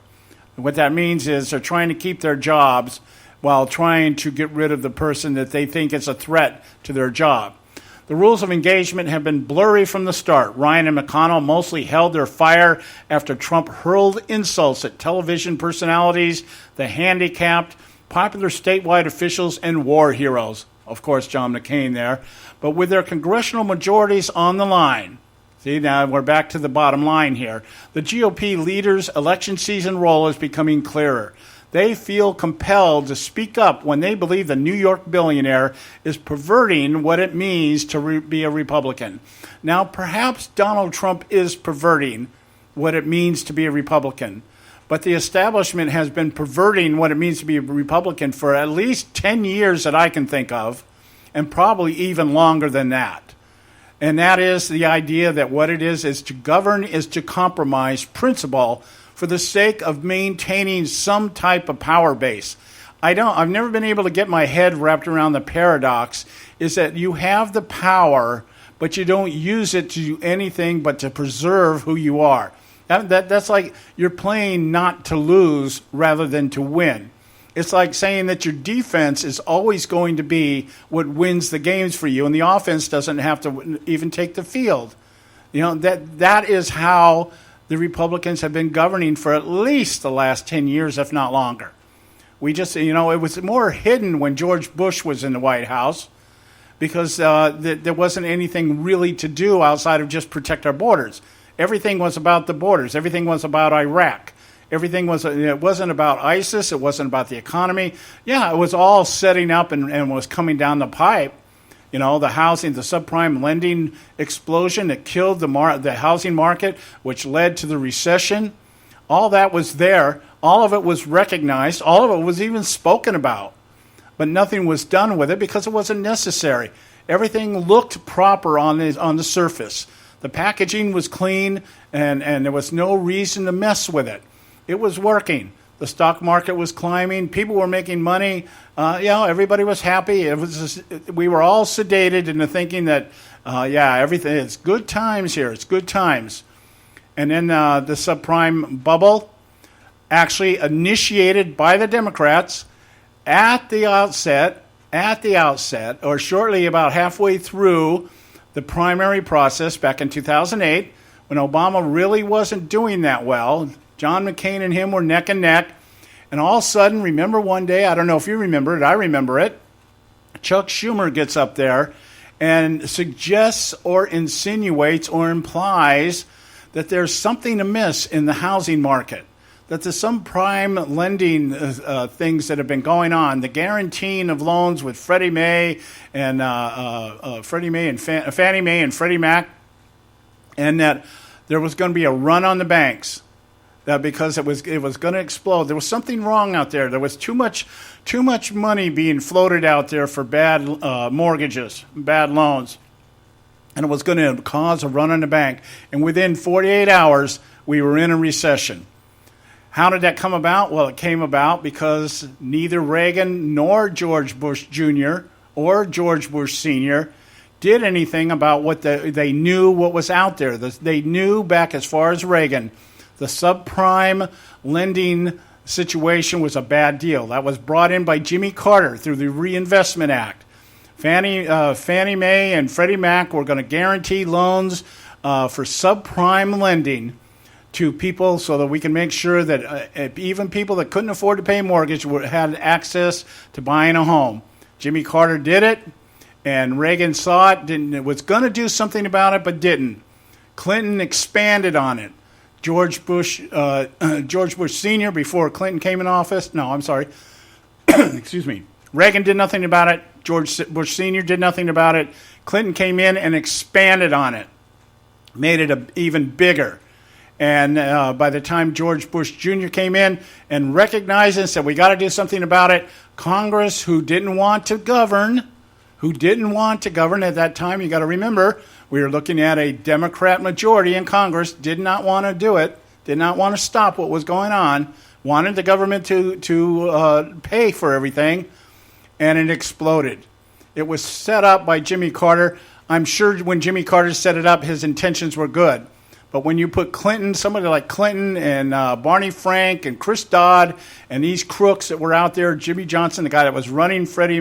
S7: And what that means is they're trying to keep their jobs while trying to get rid of the person that they think is a threat to their job. The rules of engagement have been blurry from the start. Ryan and McConnell mostly held their fire after Trump hurled insults at television personalities, the handicapped, popular statewide officials, and war heroes. of course, John McCain there, but with their congressional majorities on the line. See, now we're back to the bottom line here. The GOP leaders' election season role is becoming clearer. They feel compelled to speak up when they believe the New York billionaire is perverting what it means to be a Republican. Now, perhaps Donald Trump is perverting what it means to be a Republican, but the establishment has been perverting what it means to be a Republican for at least 10 years that I can think of, and probably even longer than that. And that is the idea that what it is to govern is to compromise principle for the sake of maintaining some type of power base. I've never been able to get my head wrapped around the paradox is that you have the power, but you don't use it to do anything but to preserve who you are. That's like you're playing not to lose rather than to win. It's like saying that your defense is always going to be what wins the games for you, and the offense doesn't have to even take the field. That is how the Republicans have been governing for at least the last 10 years, if not longer. We just, it was more hidden when George Bush was in the White House because there wasn't anything really to do outside of just protect our borders. Everything was about the borders. Everything was about Iraq. It wasn't about ISIS. It wasn't about the economy. Yeah, it was all setting up and was coming down the pipe. The housing, the subprime lending explosion that killed the housing market, which led to the recession. All that was there. All of it was recognized. All of it was even spoken about. But nothing was done with it because it wasn't necessary. Everything looked proper on the surface. The packaging was clean, and there was no reason to mess with it. It was working. The stock market was climbing. People were making money. Everybody was happy. We were all sedated into thinking that, everything. It's good times here. It's good times. And then the subprime bubble, actually initiated by the Democrats at the outset, or shortly about halfway through the primary process back in 2008, when Obama really wasn't doing that well. John McCain and him were neck and neck. And all of a sudden, remember one day, I don't know if you remember it, I remember it, Chuck Schumer gets up there and suggests or insinuates or implies that there's something amiss in the housing market, that there's some prime lending things that have been going on, the guaranteeing of loans with Fannie Mae and Fannie Mae and Freddie Mac, and that there was going to be a run on the banks. Because it was going to explode. There was something wrong out there. There was too much money being floated out there for bad mortgages, bad loans, and it was going to cause a run on the bank. And within 48 hours, we were in a recession. How did that come about? Well, it came about because neither Reagan nor George Bush Jr. or George Bush Sr. did anything about what they knew what was out there. They knew back as far as Reagan. The subprime lending situation was a bad deal. That was brought in by Jimmy Carter through the Reinvestment Act. Fannie Mae and Freddie Mac were going to guarantee loans for subprime lending to people so that we can make sure that even people that couldn't afford to pay a mortgage had access to buying a home. Jimmy Carter did it, and Reagan saw it, was going to do something about it, but didn't. Clinton expanded on it. George Bush Sr. before Clinton came in office. No, I'm sorry. Excuse me. Reagan did nothing about it. George Bush Sr. did nothing about it. Clinton came in and expanded on it, made it even bigger. And by the time George Bush Jr. came in and recognized and said, we got to do something about it, Congress, who didn't want to govern at that time, you got to remember, we were looking at a Democrat majority in Congress, did not want to do it, did not want to stop what was going on, wanted the government to pay for everything, and it exploded. It was set up by Jimmy Carter. I'm sure when Jimmy Carter set it up, his intentions were good. But when you put Clinton, somebody like Clinton and Barney Frank and Chris Dodd and these crooks that were out there, Jimmy Johnson, the guy that was running Freddie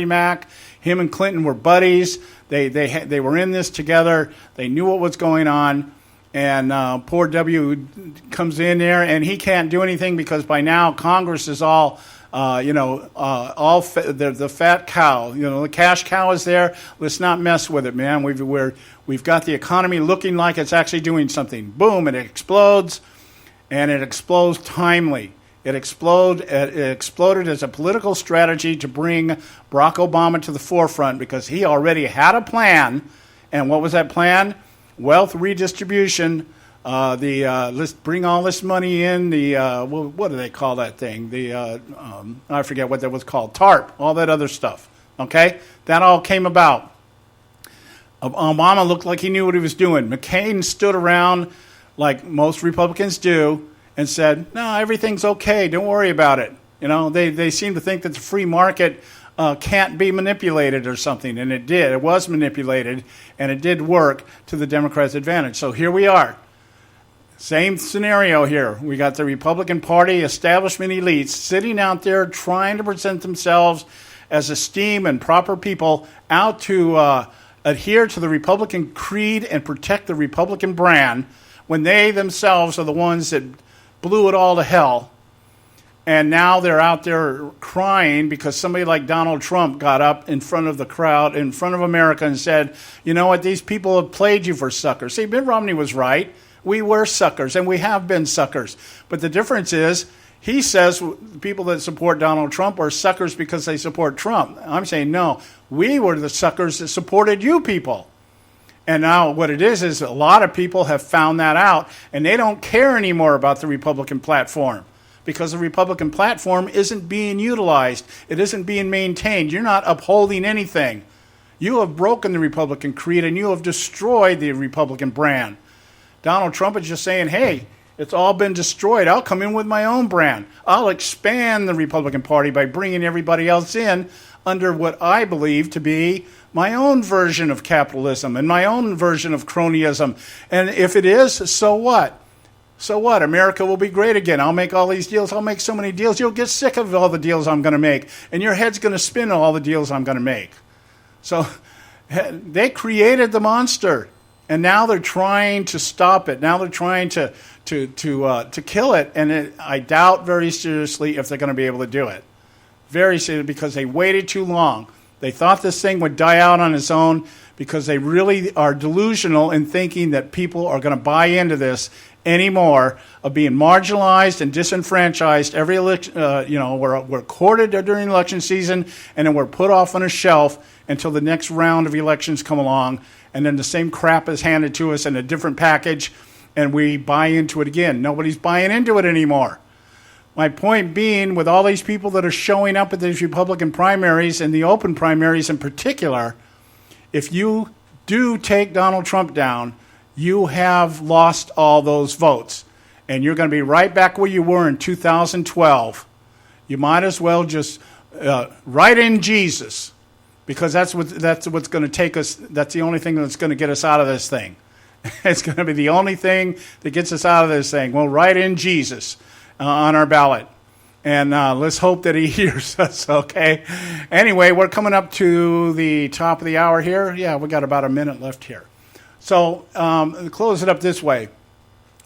S7: Mac, him and Clinton were buddies. They were in this together. They knew what was going on. And poor W comes in there, and he can't do anything because by now Congress is all the fat cow. The cash cow is there. Let's not mess with it, man. We've got the economy looking like it's actually doing something. Boom, it explodes, and it explodes timely. It exploded as a political strategy to bring Barack Obama to the forefront because he already had a plan. And what was that plan? Wealth redistribution. Let's bring all this money in. What do they call that thing? I forget what that was called. TARP, all that other stuff. Okay? That all came about. Obama looked like he knew what he was doing. McCain stood around like most Republicans do and said, no, everything's okay. Don't worry about it. They seem to think that the free market can't be manipulated or something, and it did. It was manipulated, and it did work to the Democrats' advantage. So here we are. Same scenario here. We got the Republican Party establishment elites sitting out there trying to present themselves as esteemed and proper people out to adhere to the Republican creed and protect the Republican brand when they themselves are the ones that blew it all to hell. And now they're out there crying because somebody like Donald Trump got up in front of the crowd, in front of America, and said, you know what, these people have played you for suckers. See, Mitt Romney was right. We were suckers, and we have been suckers. But the difference is, he says people that support Donald Trump are suckers because they support Trump. I'm saying, no, we were the suckers that supported you people. And now what it is a lot of people have found that out, and they don't care anymore about the Republican platform because the Republican platform isn't being utilized. It isn't being maintained. You're not upholding anything. You have broken the Republican creed, and you have destroyed the Republican brand. Donald Trump is just saying, hey, it's all been destroyed. I'll come in with my own brand. I'll expand the Republican Party by bringing everybody else in under what I believe to be my own version of capitalism and my own version of cronyism. And if it is, so what? So what? America will be great again. I'll make all these deals. I'll make so many deals. You'll get sick of all the deals I'm going to make. And your head's going to spin all the deals I'm going to make. So they created the monster. And now they're trying to stop it. Now they're trying to kill it. And I doubt very seriously if they're going to be able to do it. Very seriously, because they waited too long. They thought this thing would die out on its own because they really are delusional in thinking that people are going to buy into this anymore, of being marginalized and disenfranchised every election. We're courted during election season, and then we're put off on a shelf until the next round of elections come along, and then the same crap is handed to us in a different package, and we buy into it again. Nobody's buying into it anymore. My point being, with all these people that are showing up at these Republican primaries and the open primaries in particular, if you do take Donald Trump down, you have lost all those votes. And you're going to be right back where you were in 2012. You might as well just write in Jesus, because that's what's going to take us. That's the only thing that's going to get us out of this thing. It's going to be the only thing that gets us out of this thing. We'll write in Jesus on our ballot. And let's hope that he hears us, okay? Anyway, we're coming up to the top of the hour here. Yeah, we got about a minute left here. So close it up this way.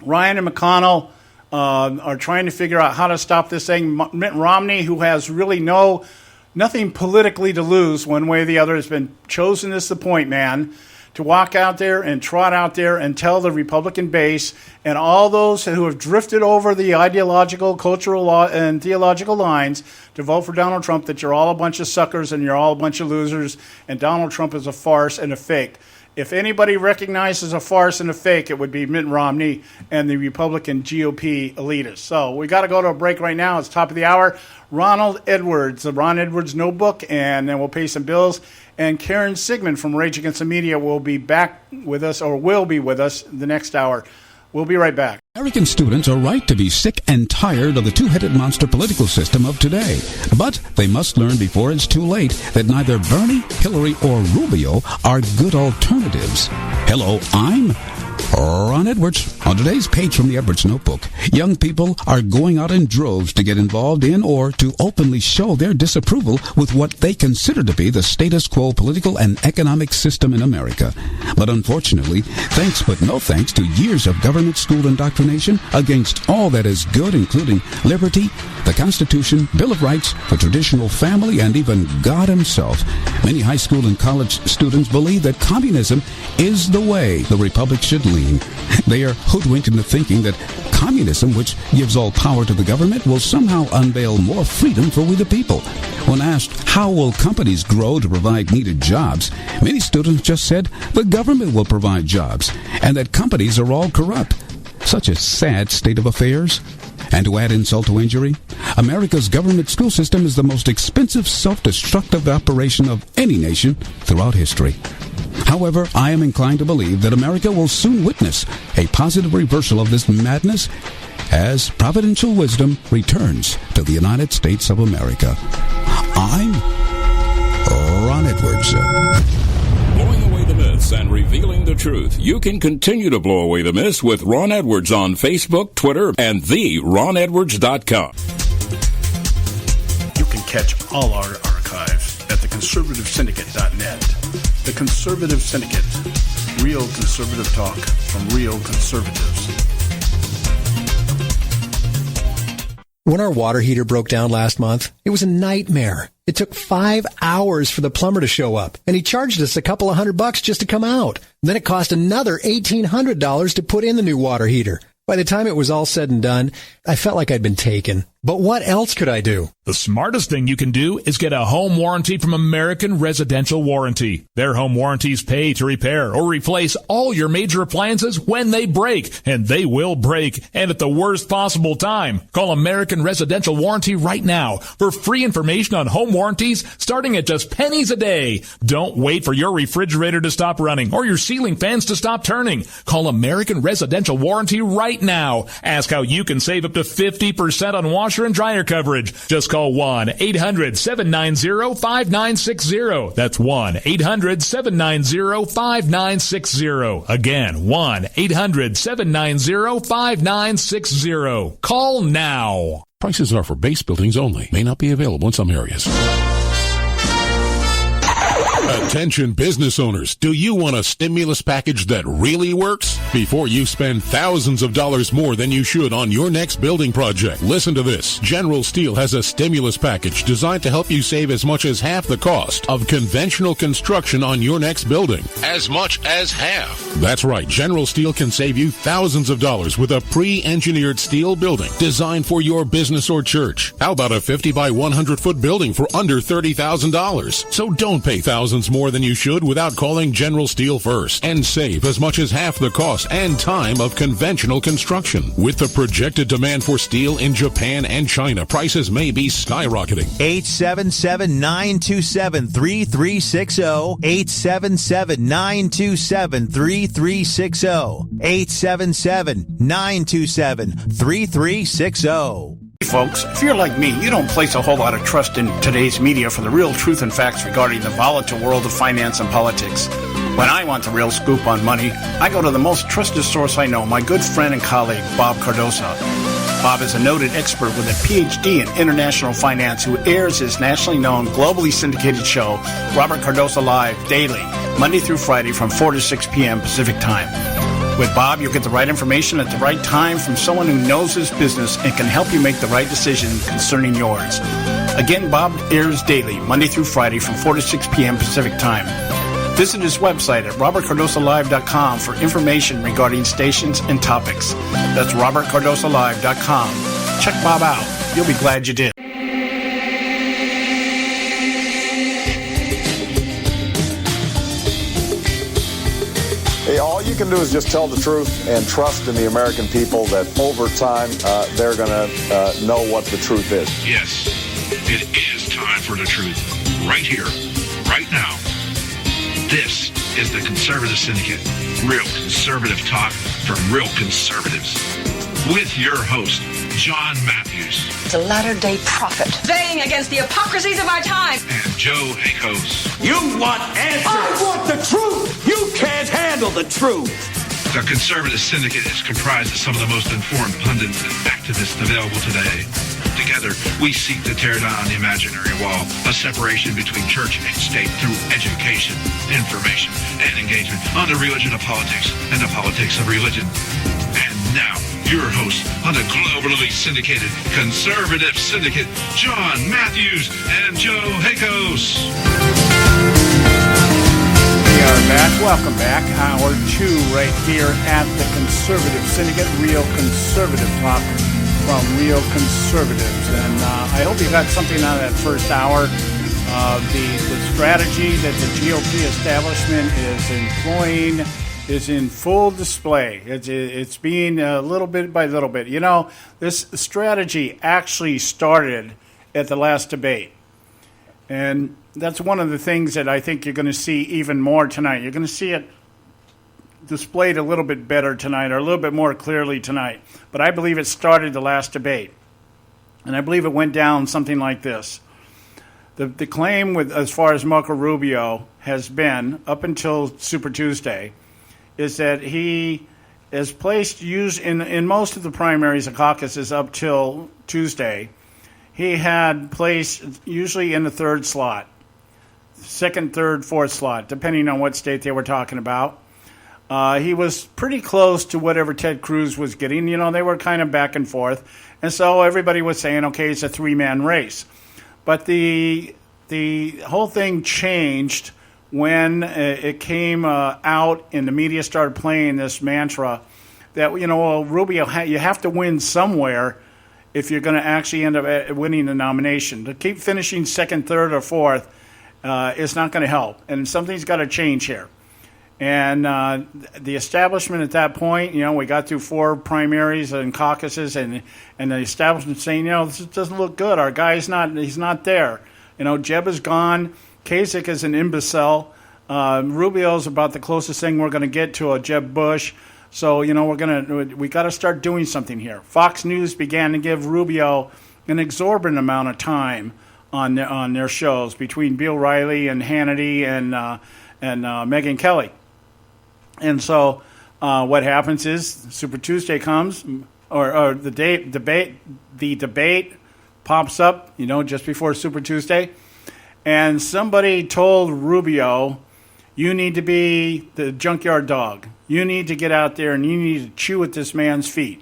S7: Ryan and McConnell are trying to figure out how to stop this thing. Mitt Romney, who has really nothing politically to lose one way or the other, has been chosen as the point man to walk out there and trot out there and tell the Republican base and all those who have drifted over the ideological, cultural, and theological lines to vote for Donald Trump that you're all a bunch of suckers and you're all a bunch of losers, and Donald Trump is a farce and a fake. If anybody recognizes a farce and a fake, it would be Mitt Romney and the Republican GOP elitists. So we got to go to a break right now. It's top of the hour. Ronald Edwards, the Ron Edwards Notebook, and then we'll pay some bills. And Karen Sigmund from Rage Against the Media will be back with us, or will be with us the next hour. We'll be right back.
S15: American students are right to be sick and tired of the two-headed monster political system of today. But they must learn before it's too late that neither Bernie, Hillary, or Rubio are good alternatives. Hello, I'm Ron Edwards. On today's page from the Edwards Notebook, young people are going out in droves to get involved in or to openly show their disapproval with what they consider to be the status quo political and economic system in America. But unfortunately, thanks but no thanks to years of government school indoctrination against all that is good, including liberty, the Constitution, Bill of Rights, the traditional family, and even God himself, many high school and college students believe that communism is the way the republic should lean. They are hoodwinked into thinking that communism, which gives all power to the government, will somehow unveil more freedom for we the people. When asked how will companies grow to provide needed jobs, many students just said the government will provide jobs and that companies are all corrupt. Such a sad state of affairs. And to add insult to injury, America's government school system is the most expensive self-destructive operation of any nation throughout history. However, I am inclined to believe that America will soon witness a positive reversal of this madness as providential wisdom returns to the United States of America. I'm Ron Edwards.
S16: Blowing away the myths and revealing the truth. You can continue to blow away the myths with Ron Edwards on Facebook, Twitter, and theronedwards.com.
S7: You can catch all our archives at theconservativesyndicate.net. The Conservative Syndicate. Real conservative talk from real conservatives.
S6: When our water heater broke down last month, it was a nightmare. It took 5 hours for the plumber to show up, and he charged us a couple of $100 just to come out. Then it cost another $1,800 to put in the new water heater. By the time it was all said and done, I felt like I'd been taken. But what else could I do?
S8: The smartest thing you can do is get a home warranty from American Residential Warranty. Their home warranties pay to repair or replace all your major appliances when they break, and they will break, and at the worst possible time. Call American Residential Warranty right now for free information on home warranties starting at just pennies a day. Don't wait for your refrigerator to stop running or your ceiling fans to stop turning. Call American Residential Warranty right now. Ask how you can save up to 50% on washer and dryer coverage. Just call 1-800-790-5960. That's 1-800-790-5960. Again, 1-800-790-5960. Call now.
S9: Prices are for base buildings only. May not be available in some areas. Attention business owners, do you want a stimulus package that really works? Before you spend thousands of dollars more than you should on your next building project, listen to this. General Steel has a stimulus package designed to help you save as much as half the cost of conventional construction on your next building. As much as half. That's right, General Steel can save you thousands of dollars with a pre-engineered steel building designed for your business or church. How about a 50 by 100 foot building for under $30,000? So don't pay thousands more than you should without calling General Steel first and save as much as half the cost and time of conventional construction. With the projected demand for steel in Japan and China, prices may be skyrocketing.
S10: 877-927-3360. 877-927-3360. 877-927-3360.
S7: Folks, if you're like me, you don't place a whole lot of trust in today's media for the real truth and facts regarding the volatile world of finance and politics. When I want the real scoop on money, I go to the most trusted source I know, my good friend and colleague, Bob Cardoso. Bob is a noted expert with a PhD in international finance who airs his nationally known, globally syndicated show, Robert Cardoso Live, daily, Monday through Friday from 4 to 6 p.m. Pacific Time. With Bob, you'll get the right information at the right time from someone who knows his business and can help you make the right decision concerning yours. Again, Bob airs daily, Monday through Friday from 4 to 6 p.m. Pacific Time. Visit his website at robertcardosolive.com for information regarding stations and topics. That's robertcardosolive.com. Check Bob out. You'll be glad you did.
S1: Hey, all you can do is just tell the truth and trust in the American people that over time they're going to know what the truth is.
S2: Yes, it is time for the truth. Right here, right now. This is the Conservative Syndicate. Real conservative talk from real conservatives. With your host, John Matthews.
S3: The latter-day prophet.
S4: Vying against the hypocrisies of our time.
S2: And Joe Akos.
S5: You want answers. I want the truth. You can't handle the truth.
S2: The conservative syndicate is comprised of some of the most informed pundits and activists available today. Together, we seek to tear down the imaginary wall, a separation between church and state through education, information, and engagement on the religion of politics and the politics of religion. And now, your host on the globally syndicated Conservative Syndicate, John Matthews and Joe Hakos.
S7: We are back. Welcome back. Hour 2 right here at the Conservative Syndicate. Real conservative talk from real conservatives. And I hope you got something out of that first hour. The strategy that the GOP establishment is employing is in full display. It's being little bit by little bit. You know, this strategy actually started at the last debate. And that's one of the things that I think you're going to see even more tonight. You're going to see it displayed a little bit better tonight, or a little bit more clearly tonight. But I believe it started the last debate. And I believe it went down something like this. The claim with as far as Marco Rubio has been, up until Super Tuesday, is that he is placed in most of the primaries and caucuses up till Tuesday. He had placed usually in the third slot, second, third, fourth slot, depending on what state they were talking about. He was pretty close to whatever Ted Cruz was getting. You know, they were kind of back and forth. And so everybody was saying, okay, it's a three-man race. But the whole thing changed when it came out and the media started playing this mantra that, you know, well, Rubio, you have to win somewhere if you're going to actually end up winning the nomination. To keep finishing second, third, or fourth is not going to help. And something's got to change here. And the establishment at that point, you know, we got through 4 primaries and caucuses, and the establishment saying, you know, this doesn't look good. Our guy's he's not there. You know, Jeb is gone. Kasich is an imbecile. Rubio's about the closest thing we're going to get to a Jeb Bush. So, you know, we got to start doing something here. Fox News began to give Rubio an exorbitant amount of time on their shows between Bill Riley and Hannity and Megyn Kelly. And so what happens is Super Tuesday comes, or the debate pops up, you know, just before Super Tuesday, and somebody told Rubio, you need to be the junkyard dog. You need to get out there and you need to chew at this man's feet.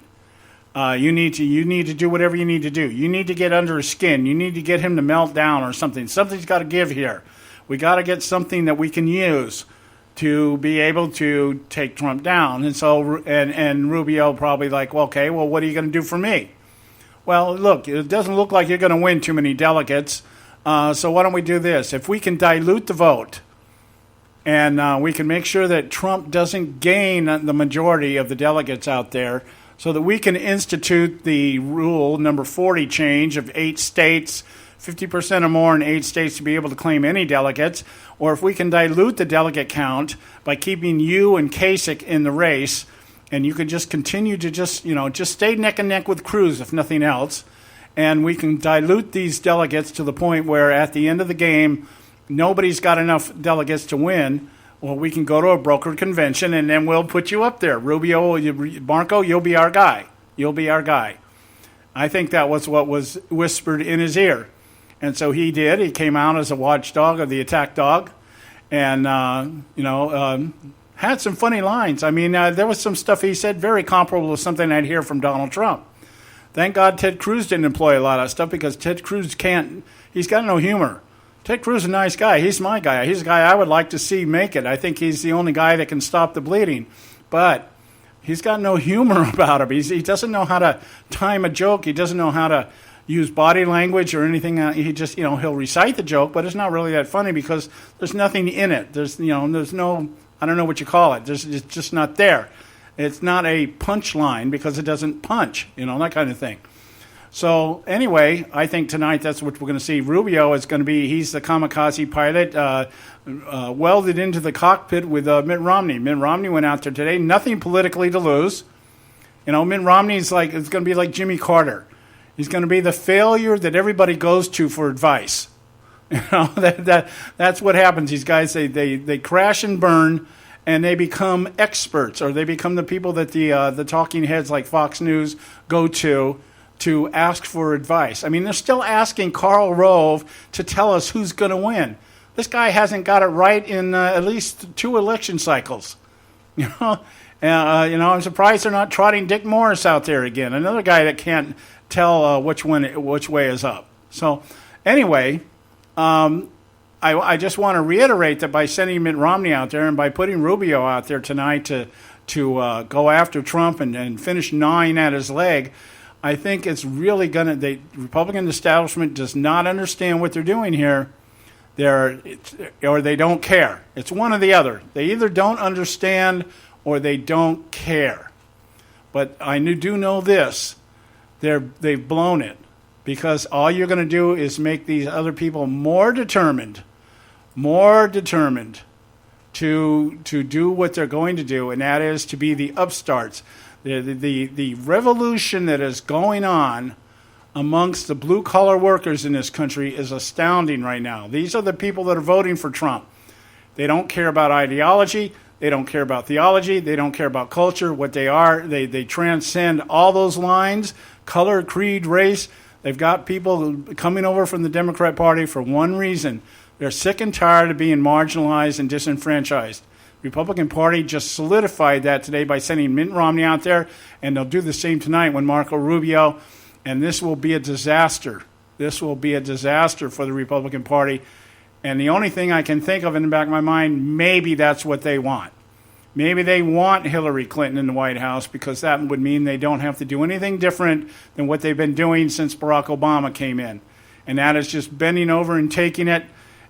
S7: You need to do whatever you need to do. You need to get under his skin. You need to get him to melt down or something. Something's got to give here. We got to get something that we can use to be able to take Trump down. And so, and Rubio probably like, well, okay, well, what are you going to do for me? Well, look, it doesn't look like you're going to win too many delegates. So why don't we do this? If we can dilute the vote and we can make sure that Trump doesn't gain the majority of the delegates out there, so that we can institute the rule number 40 change of 8 states, 50% or more in 8 states to be able to claim any delegates, or if we can dilute the delegate count by keeping you and Kasich in the race, and you can just continue to just stay neck and neck with Cruz, if nothing else, and we can dilute these delegates to the point where at the end of the game, nobody's got enough delegates to win. Well, we can go to a brokered convention, and then we'll put you up there. Rubio, Marco, you'll be our guy. You'll be our guy. I think that was what was whispered in his ear. And so he did. He came out as a watchdog, or the attack dog, and, had some funny lines. I mean, there was some stuff he said very comparable to something I'd hear from Donald Trump. Thank God Ted Cruz didn't employ a lot of stuff, because Ted Cruz he's got no humor. Ted Cruz is a nice guy. He's my guy. He's a guy I would like to see make it. I think he's the only guy that can stop the bleeding. But he's got no humor about him. He doesn't know how to time a joke. He doesn't know how to use body language or anything. He just, he'll recite the joke, but it's not really that funny because there's nothing in it. There's no, I don't know what you call it. It's just not there. It's not a punchline because it doesn't punch, that kind of thing. So anyway, I think tonight that's what we're going to see. Rubio is going to be, he's the kamikaze pilot, welded into the cockpit with Mitt Romney. Mitt Romney went out there today, nothing politically to lose. Mitt Romney is it's going to be like Jimmy Carter. He's going to be the failure that everybody goes to for advice. That's what happens. These guys, they crash and burn, and they become experts, or they become the people that the talking heads like Fox News go to ask for advice. I mean, they're still asking Karl Rove to tell us who's going to win. This guy hasn't got it right in at least 2 election cycles. I'm surprised they're not trotting Dick Morris out there again, another guy that can't tell which way is up. So anyway, I just want to reiterate that by sending Mitt Romney out there and by putting Rubio out there tonight to go after Trump and finish gnawing at his leg, I think it's really the Republican establishment does not understand what they're doing here. Or they don't care. It's one or the other. They either don't understand or they don't care. But I do know this. They've blown it, because all you're going to do is make these other people more determined to do what they're going to do, and that is to be the upstarts. The revolution that is going on amongst the blue-collar workers in this country is astounding right now. These are the people that are voting for Trump. They don't care about ideology. They don't care about theology. They don't care about culture. What they are, they transcend all those lines, color, creed, race. They've got people coming over from the Democrat Party for one reason. They're sick and tired of being marginalized and disenfranchised. The Republican Party just solidified that today by sending Mitt Romney out there, and they'll do the same tonight when Marco Rubio. And this will be a disaster. This will be a disaster for the Republican Party. And the only thing I can think of in the back of my mind, maybe that's what they want. Maybe they want Hillary Clinton in the White House, because that would mean they don't have to do anything different than what they've been doing since Barack Obama came in. And that is just bending over and taking it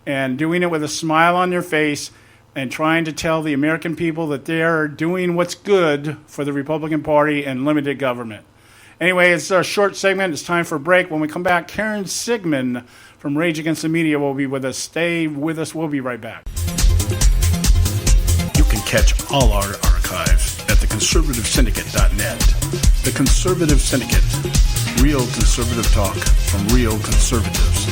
S7: and doing it with a smile on their face and trying to tell the American people that they're doing what's good for the Republican Party and limited government. Anyway, it's a short segment. It's time for a break. When we come back, Karen Sigmund from Rage Against the Media will be with us. Stay with us. We'll be right back. You can catch all our archives at theconservativesyndicate.net. The Conservative Syndicate. Real conservative talk from real conservatives.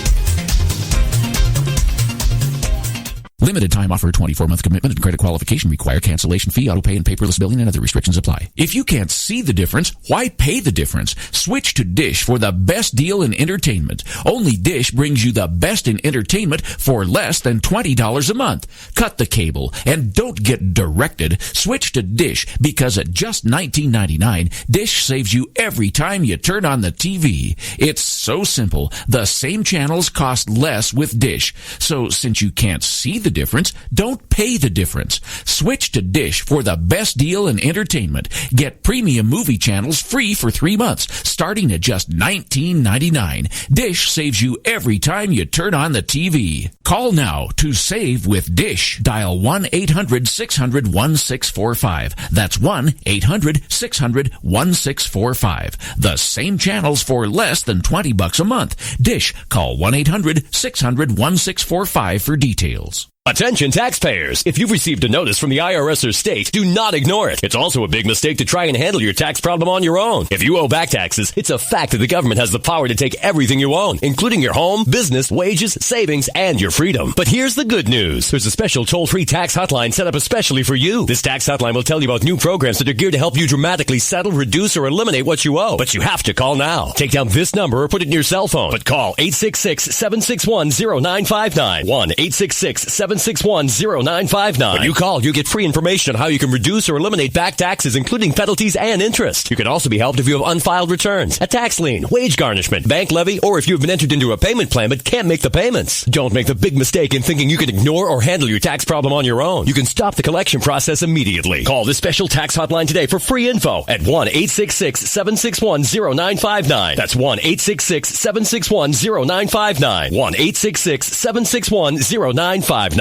S11: Limited time offer, 24-month commitment and credit qualification require cancellation fee, auto pay, and paperless billing, and other restrictions apply. If you can't see the difference, why pay the difference? Switch to Dish for the best deal in entertainment. Only Dish brings you the best in entertainment for less than $20 a month. Cut the cable and don't get directed. Switch to Dish, because at just $19.99, Dish saves you every time you turn on the TV. It's so simple. The same channels cost less with Dish. So since you can't see the difference, don't pay the difference. Switch to Dish for the best deal in entertainment. Get premium movie channels free for 3 months, starting at just $19.99. Dish saves you every time you turn on the TV. Call now to save with Dish. Dial 1-800-600-1645. That's 1-800-600-1645. The same channels for less than $20 a month. Dish. Call 1-800-600-1645 for details.
S14: Attention taxpayers! If you've received a notice from the IRS or state, do not ignore it. It's also a big mistake to try and handle your tax problem on your own. If you owe back taxes, it's a fact that the government has the power to take everything you own, including your home, business, wages, savings, and your freedom. But here's the good news. There's a special toll-free tax hotline set up especially for you. This tax hotline will tell you about new programs that are geared to help you dramatically settle, reduce, or eliminate what you owe. But you have to call now. Take down this number or put it in your cell phone. But call 866-761-0959. 1-866-761-0959. When you call, you get free information on how you can reduce or eliminate back taxes, including penalties and interest. You can also be helped if you have unfiled returns, a tax lien, wage garnishment, bank levy, or if you've been entered into a payment plan but can't make the payments. Don't make the big mistake in thinking you can ignore or handle your tax problem on your own. You can stop the collection process immediately. Call this special tax hotline today for free info at 1-866-761-0959. That's 1-866-761-0959. 1-866-761-0959.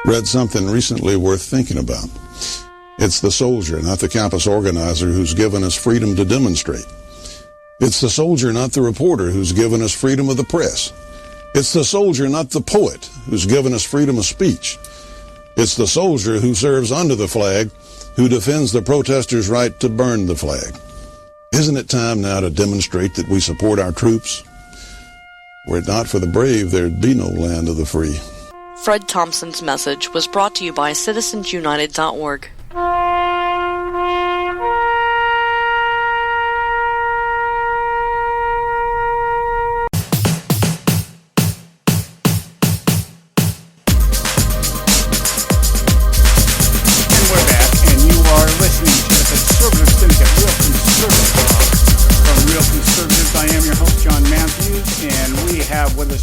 S12: Read something recently worth thinking about. It's the soldier, not the campus organizer, who's given us freedom to demonstrate. It's the soldier, not the reporter, who's given us freedom of the press. It's the soldier, not the poet, who's given us freedom of speech. It's the soldier who serves under the flag, who defends the protesters' right to burn the flag. Isn't it time now to demonstrate that we support our troops? Were it not for the brave, there'd be no land of the free.
S13: Fred Thompson's message was brought to you by citizensunited.org.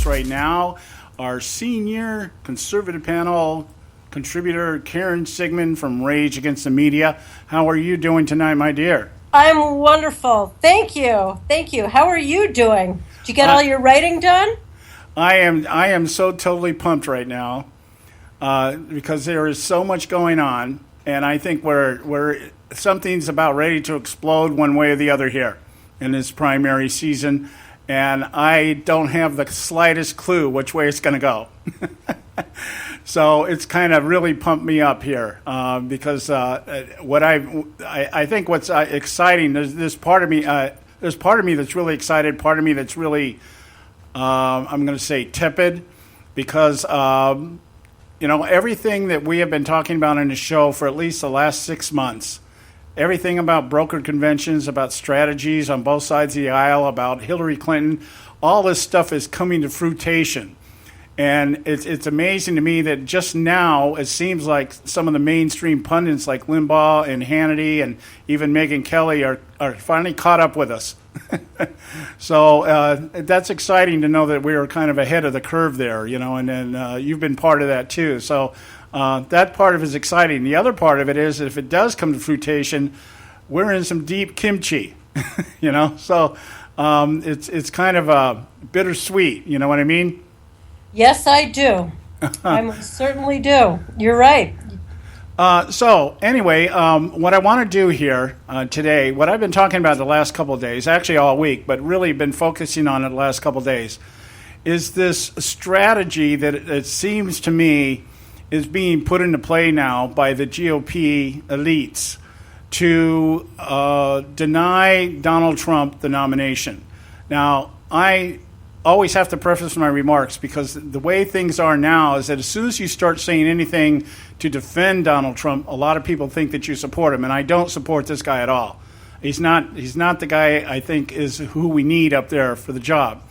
S7: Right now, our senior conservative panel contributor, Karen Sigmund from Rage Against the Media. How are you doing tonight, my dear?
S17: I'm wonderful. Thank you. Thank you. How are you doing? Did you get all your writing done?
S7: I am so totally pumped right now because there is so much going on, and I think we're something's about ready to explode one way or the other here in this primary season. And I don't have the slightest clue which way it's going to go. So it's kind of really pumped me up here because what I think what's exciting, there's part of me that's really excited, part of me that's really, I'm going to say tepid because, everything that we have been talking about in the show for at least the last 6 months, everything about brokered conventions, about strategies on both sides of the aisle, about Hillary Clinton, all this stuff is coming to fruition. And it's amazing to me that just now it seems like some of the mainstream pundits like Limbaugh and Hannity and even Megyn Kelly are finally caught up with us. So that's exciting to know that we are kind of ahead of the curve there, and then you've been part of that too. So that part of it is exciting. The other part of it is if it does come to fruition, we're in some deep kimchi, So it's kind of bittersweet, you know what I mean?
S17: Yes, I do. I certainly do. You're right.
S7: So anyway, what I want to do here today, what I've been talking about the last couple of days, actually all week, but really been focusing on it the last couple of days, is this strategy that it seems to me is being put into play now by the GOP elites to deny Donald Trump the nomination. Now, I always have to preface my remarks because the way things are now is that as soon as you start saying anything to defend Donald Trump, a lot of people think that you support him, and I don't support this guy at all. He's not the guy I think is who we need up there for the job.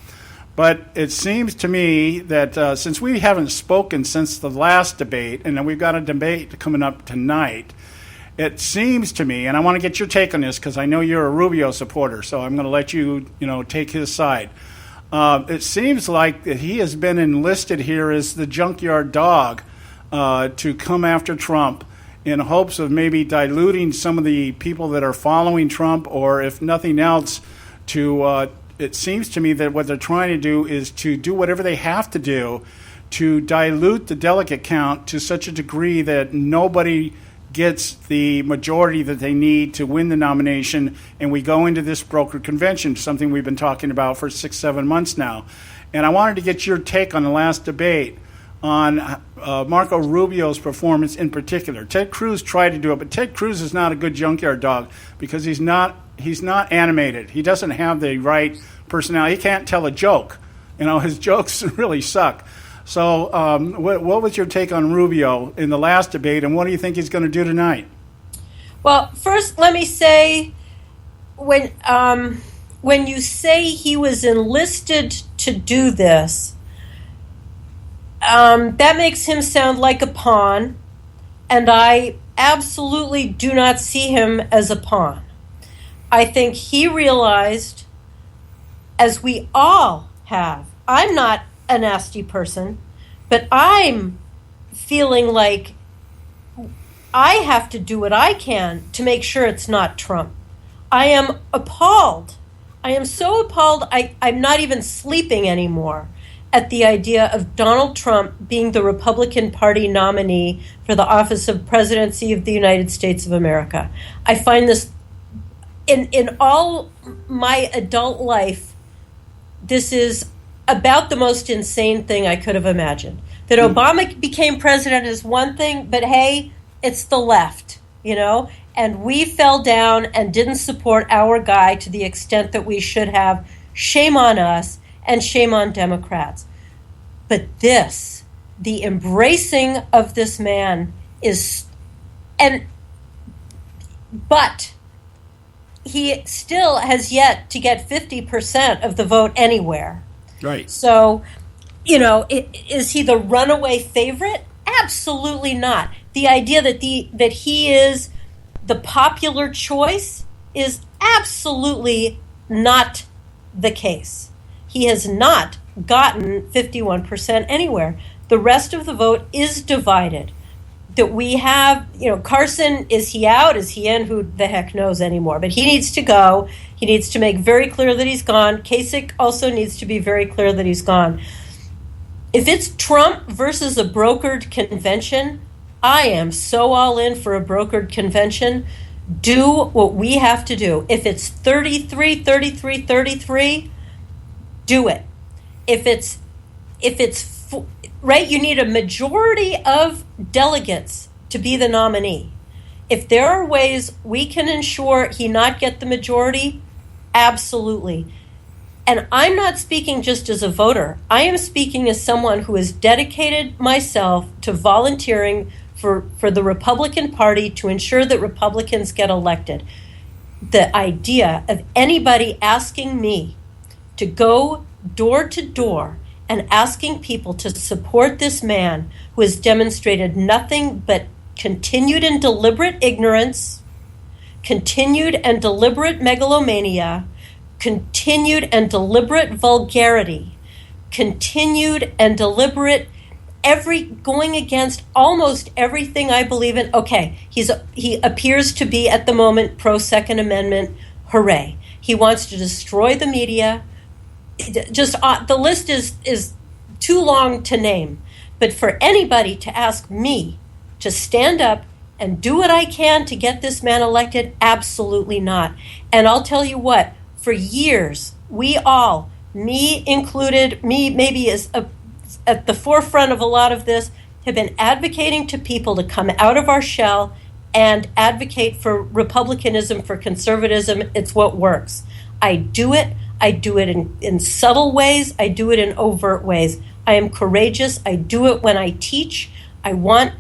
S7: But it seems to me that since we haven't spoken since the last debate, and then we've got a debate coming up tonight, it seems to me, and I want to get your take on this because I know you're a Rubio supporter, so I'm going to let you, take his side. It seems like that he has been enlisted here as the junkyard dog to come after Trump in hopes of maybe diluting some of the people that are following Trump, or if nothing else, to it seems to me that what they're trying to do is to do whatever they have to do to dilute the delegate count to such a degree that nobody gets the majority that they need to win the nomination, and we go into this brokered convention, something we've been talking about for 6-7 months now. And I wanted to get your take on the last debate on Marco Rubio's performance in particular. Ted Cruz tried to do it, but Ted Cruz is not a good junkyard dog because he's not animated. He doesn't have the right personality. He can't tell a joke. His jokes really suck. So what was your take on Rubio in the last debate, and what do you think he's going to do tonight?
S17: Well, first let me say, when you say he was enlisted to do this, that makes him sound like a pawn, and I absolutely do not see him as a pawn. I think he realized, as we all have, I'm not a nasty person, but I'm feeling like I have to do what I can to make sure it's not Trump. I am appalled. I am so appalled I'm not even sleeping anymore at the idea of Donald Trump being the Republican Party nominee for the office of presidency of the United States of America. I find this, in all my adult life, this is about the most insane thing I could have imagined. That Obama became president is one thing, but hey, it's the left, and we fell down and didn't support our guy to the extent that we should have. Shame on us. and shame on Democrats. But this, the embracing of this man but he still has yet to get 50% of the vote anywhere.
S7: Right.
S17: So, is he the runaway favorite? Absolutely not. The idea that he is the popular choice is absolutely not the case. He has not gotten 51% anywhere. The rest of the vote is divided. That we have, Carson, is he out? Is he in? Who the heck knows anymore? But he needs to go. He needs to make very clear that he's gone. Kasich also needs to be very clear that he's gone. If it's Trump versus a brokered convention, I am so all in for a brokered convention. Do what we have to do. If it's 33, 33, 33, do it. If it's right, you need a majority of delegates to be the nominee. If there are ways we can ensure he not get the majority, absolutely. And I'm not speaking just as a voter. I am speaking as someone who has dedicated myself to volunteering for the Republican Party to ensure that Republicans get elected. The idea of anybody asking me to go door to door and asking people to support this man who has demonstrated nothing but continued and deliberate ignorance, continued and deliberate megalomania, continued and deliberate vulgarity, continued and deliberate going against almost everything I believe in. Okay, he appears to be at the moment pro-Second Amendment. Hooray. He wants to destroy the media. Just the list is too long to name. But for anybody to ask me to stand up and do what I can to get this man elected, absolutely not. And I'll tell you what, for years, we all, me included, me maybe as at the forefront of a lot of this, have been advocating to people to come out of our shell and advocate for republicanism, for conservatism. It's what works. I do it. I do it in subtle ways. I do it in overt ways. I am courageous. I do it when I teach. I want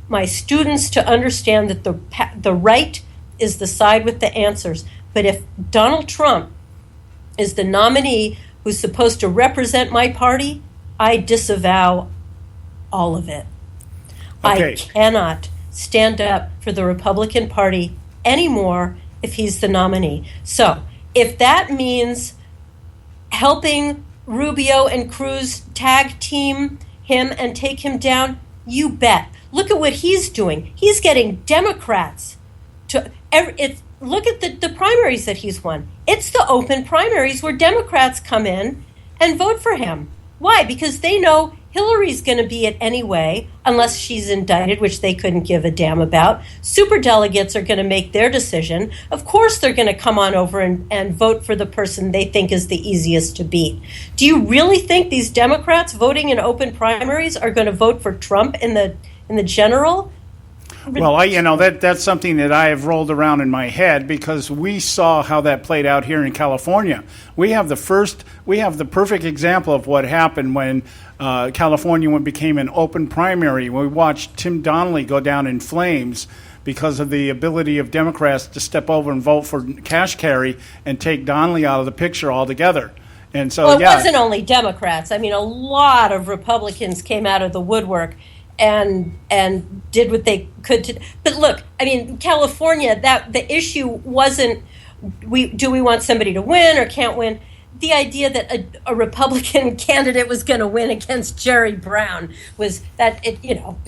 S17: my students to understand that the right is the side with the answers. But if Donald Trump is the nominee who's supposed to represent my party, I disavow all of it. Okay. I cannot stand up for the Republican Party anymore if he's the nominee. So if that means helping Rubio and Cruz tag team him and take him down, you bet. Look at what he's doing. He's getting Democrats to look at the primaries that he's won. It's the open primaries where Democrats come in and vote for him. Why? Because they know Hillary's going to be it anyway, unless she's indicted, which they couldn't give a damn about. Superdelegates are going to make their decision. Of course they're going to come on over and vote for the person they think is the easiest to beat. Do you really think these Democrats voting in open primaries are going to vote for Trump in the general?
S7: Well, that's something that I have rolled around in my head because we saw how that played out here in California. We have the perfect example of what happened when California became an open primary. We watched Tim Donnelly go down in flames because of the ability of Democrats to step over and vote for cash carry and take Donnelly out of the picture altogether. And so,
S17: it wasn't only Democrats. I mean, a lot of Republicans came out of the woodwork and did what they could to. But look, I mean, California, that the issue wasn't do we want somebody to win or can't win. The idea that a Republican candidate was going to win against Jerry Brown was that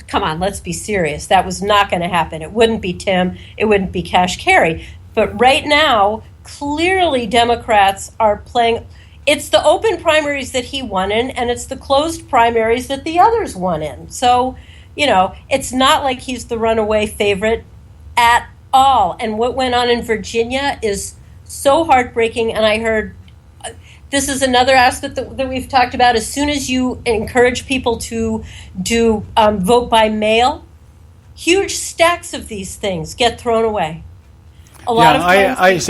S17: come on, let's be serious. That was not going to happen. It wouldn't be Tim. It wouldn't be Cash Carey. But right now, clearly Democrats are playing. It's the open primaries that he won in, and it's the closed primaries that the others won in. So, it's not like he's the runaway favorite at all. And what went on in Virginia is so heartbreaking. And I heard this is another aspect that we've talked about. As soon as you encourage people to do vote by mail, huge stacks of these things get thrown away. A lot of times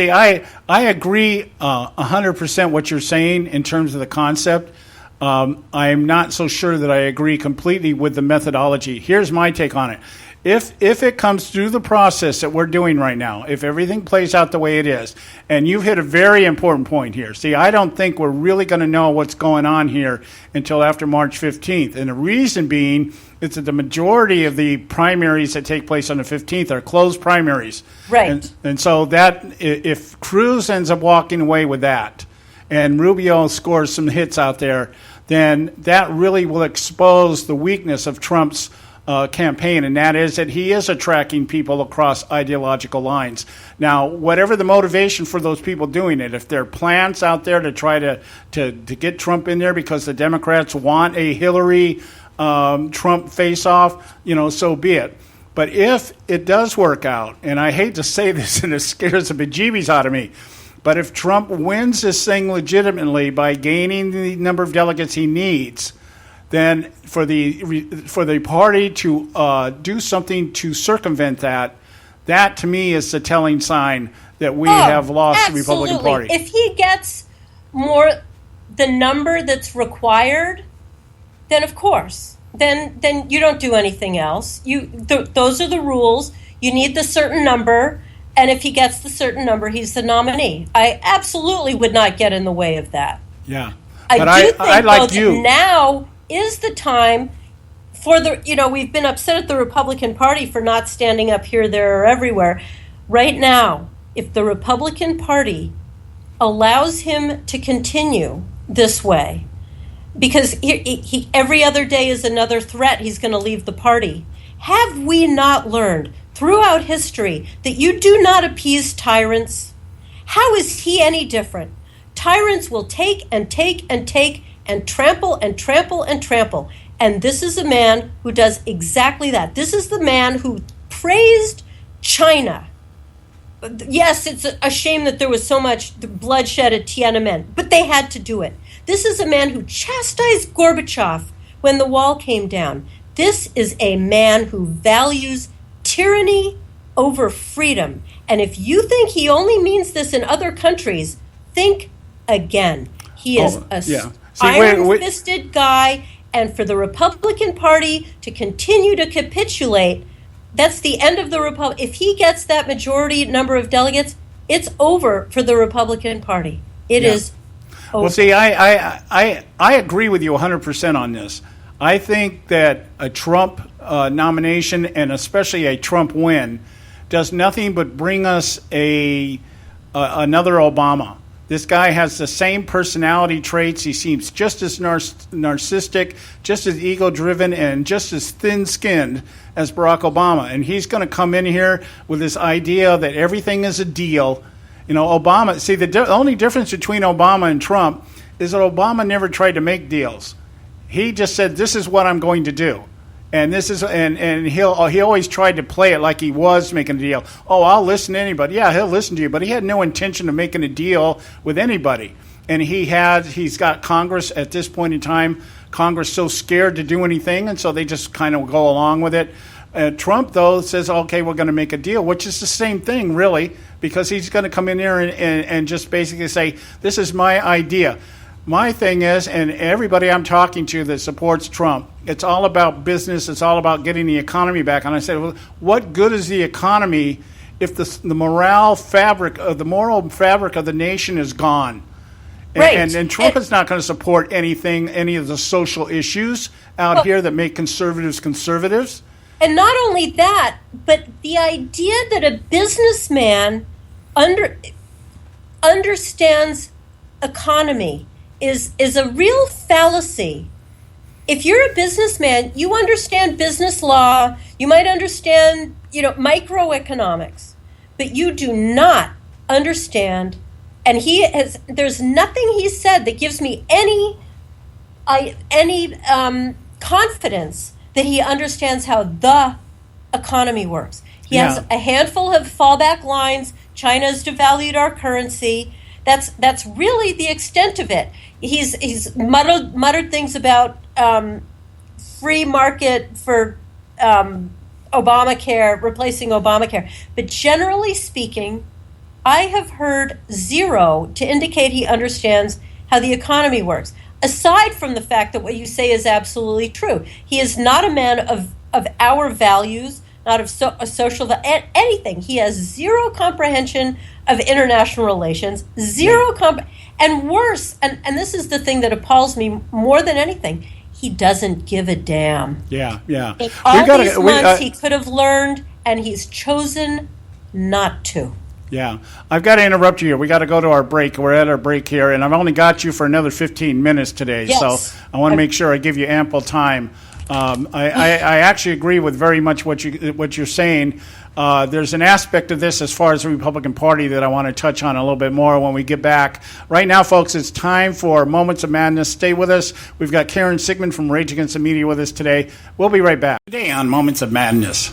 S7: I agree 100% what you're saying in terms of the concept. I'm not so sure that I agree completely with the methodology. Here's my take on it. If it comes through the process that we're doing right now, if everything plays out the way it is, and you've hit a very important point here. See, I don't think we're really going to know what's going on here until after March 15th. And the reason being is that the majority of the primaries that take place on the 15th are closed primaries.
S17: Right.
S7: And so that if Cruz ends up walking away with that and Rubio scores some hits out there, then that really will expose the weakness of Trump's campaign, and that is that he is attracting people across ideological lines. Now, whatever the motivation for those people doing it, if there are plans out there to try to get Trump in there because the Democrats want a Hillary Trump face-off, so be it. But if it does work out, and I hate to say this and it scares the bejeebies out of me, but if Trump wins this thing legitimately by gaining the number of delegates he needs, then for the party to do something to circumvent that to me is the telling sign that we have lost the Republican Party.
S17: If he gets the number that's required, then of course, then you don't do anything else. Those are the rules. You need the certain number, and if he gets the certain number, he's the nominee. I absolutely would not get in the way of that.
S7: Yeah,
S17: I like now is the time for we've been upset at the Republican Party for not standing up here, there, or everywhere. Right now, if the Republican Party allows him to continue this way, because he every other day is another threat, he's going to leave the party. Have we not learned throughout history that you do not appease tyrants? How is he any different? Tyrants will take and take and take and trample and trample and trample. And this is a man who does exactly that. This is the man who praised China. Yes, it's a shame that there was so much bloodshed at Tiananmen, but they had to do it. This is a man who chastised Gorbachev when the wall came down. This is a man who values tyranny over freedom. And if you think he only means this in other countries, think again. He is iron-fisted guy, and for the Republican Party to continue to capitulate, that's the end of the Republic. If he gets that majority number of delegates, it's over for the Republican Party. It is over.
S7: Well, see, I agree with you 100% on this. I think that a Trump nomination, and especially a Trump win, does nothing but bring us another Obama. This guy has the same personality traits. He seems just as narcissistic, just as ego-driven, and just as thin-skinned as Barack Obama. And he's going to come in here with this idea that everything is a deal. Obama, see, the only difference between Obama and Trump is that Obama never tried to make deals. He just said, this is what I'm going to do. And this is, and he always tried to play it like he was making a deal. Oh, I'll listen to anybody. Yeah, he'll listen to you, but he had no intention of making a deal with anybody. And he's got Congress at this point in time. Congress so scared to do anything, and so they just kind of go along with it. Trump, though, says, okay, we're going to make a deal, which is the same thing, really, because he's going to come in here and just basically say, this is my idea. My thing is, and everybody I'm talking to that supports Trump, it's all about business. It's all about getting the economy back. And I said, well, what good is the economy if the moral fabric of the nation is gone?
S17: Right.
S7: And Trump is not going to support any of the social issues out here that make conservatives conservatives.
S17: And not only that, but the idea that a businessman understands economy is a real fallacy. If you're a businessman, you understand business law, you might understand, microeconomics, but you do not understand, and there's nothing he said that gives me any confidence that he understands how the economy works. He has a handful of fallback lines. China's devalued our currency. That's really the extent of it. He's muttered things about free market for Obamacare, replacing Obamacare. But generally speaking, I have heard zero to indicate he understands how the economy works. Aside from the fact that what you say is absolutely true. He is not a man of our values, not of social anything. He has zero comprehension of international relations, and worse, and this is the thing that appalls me more than anything, he doesn't give a damn.
S7: Yeah.
S17: In all these months, he could have learned, and he's chosen not to.
S7: Yeah. I've got to interrupt you here. We got to go to our break. We're at our break here, and I've only got you for another 15 minutes today, so I want to make sure I give you ample time. I actually agree with very much what you're saying. There's an aspect of this as far as the Republican Party that I want to touch on a little bit more when we get back. Right now, folks, it's time for Moments of Madness. Stay with us. We've got Karen Sigmund from Rage Against the Media with us today. We'll be right back. Today on Moments of Madness.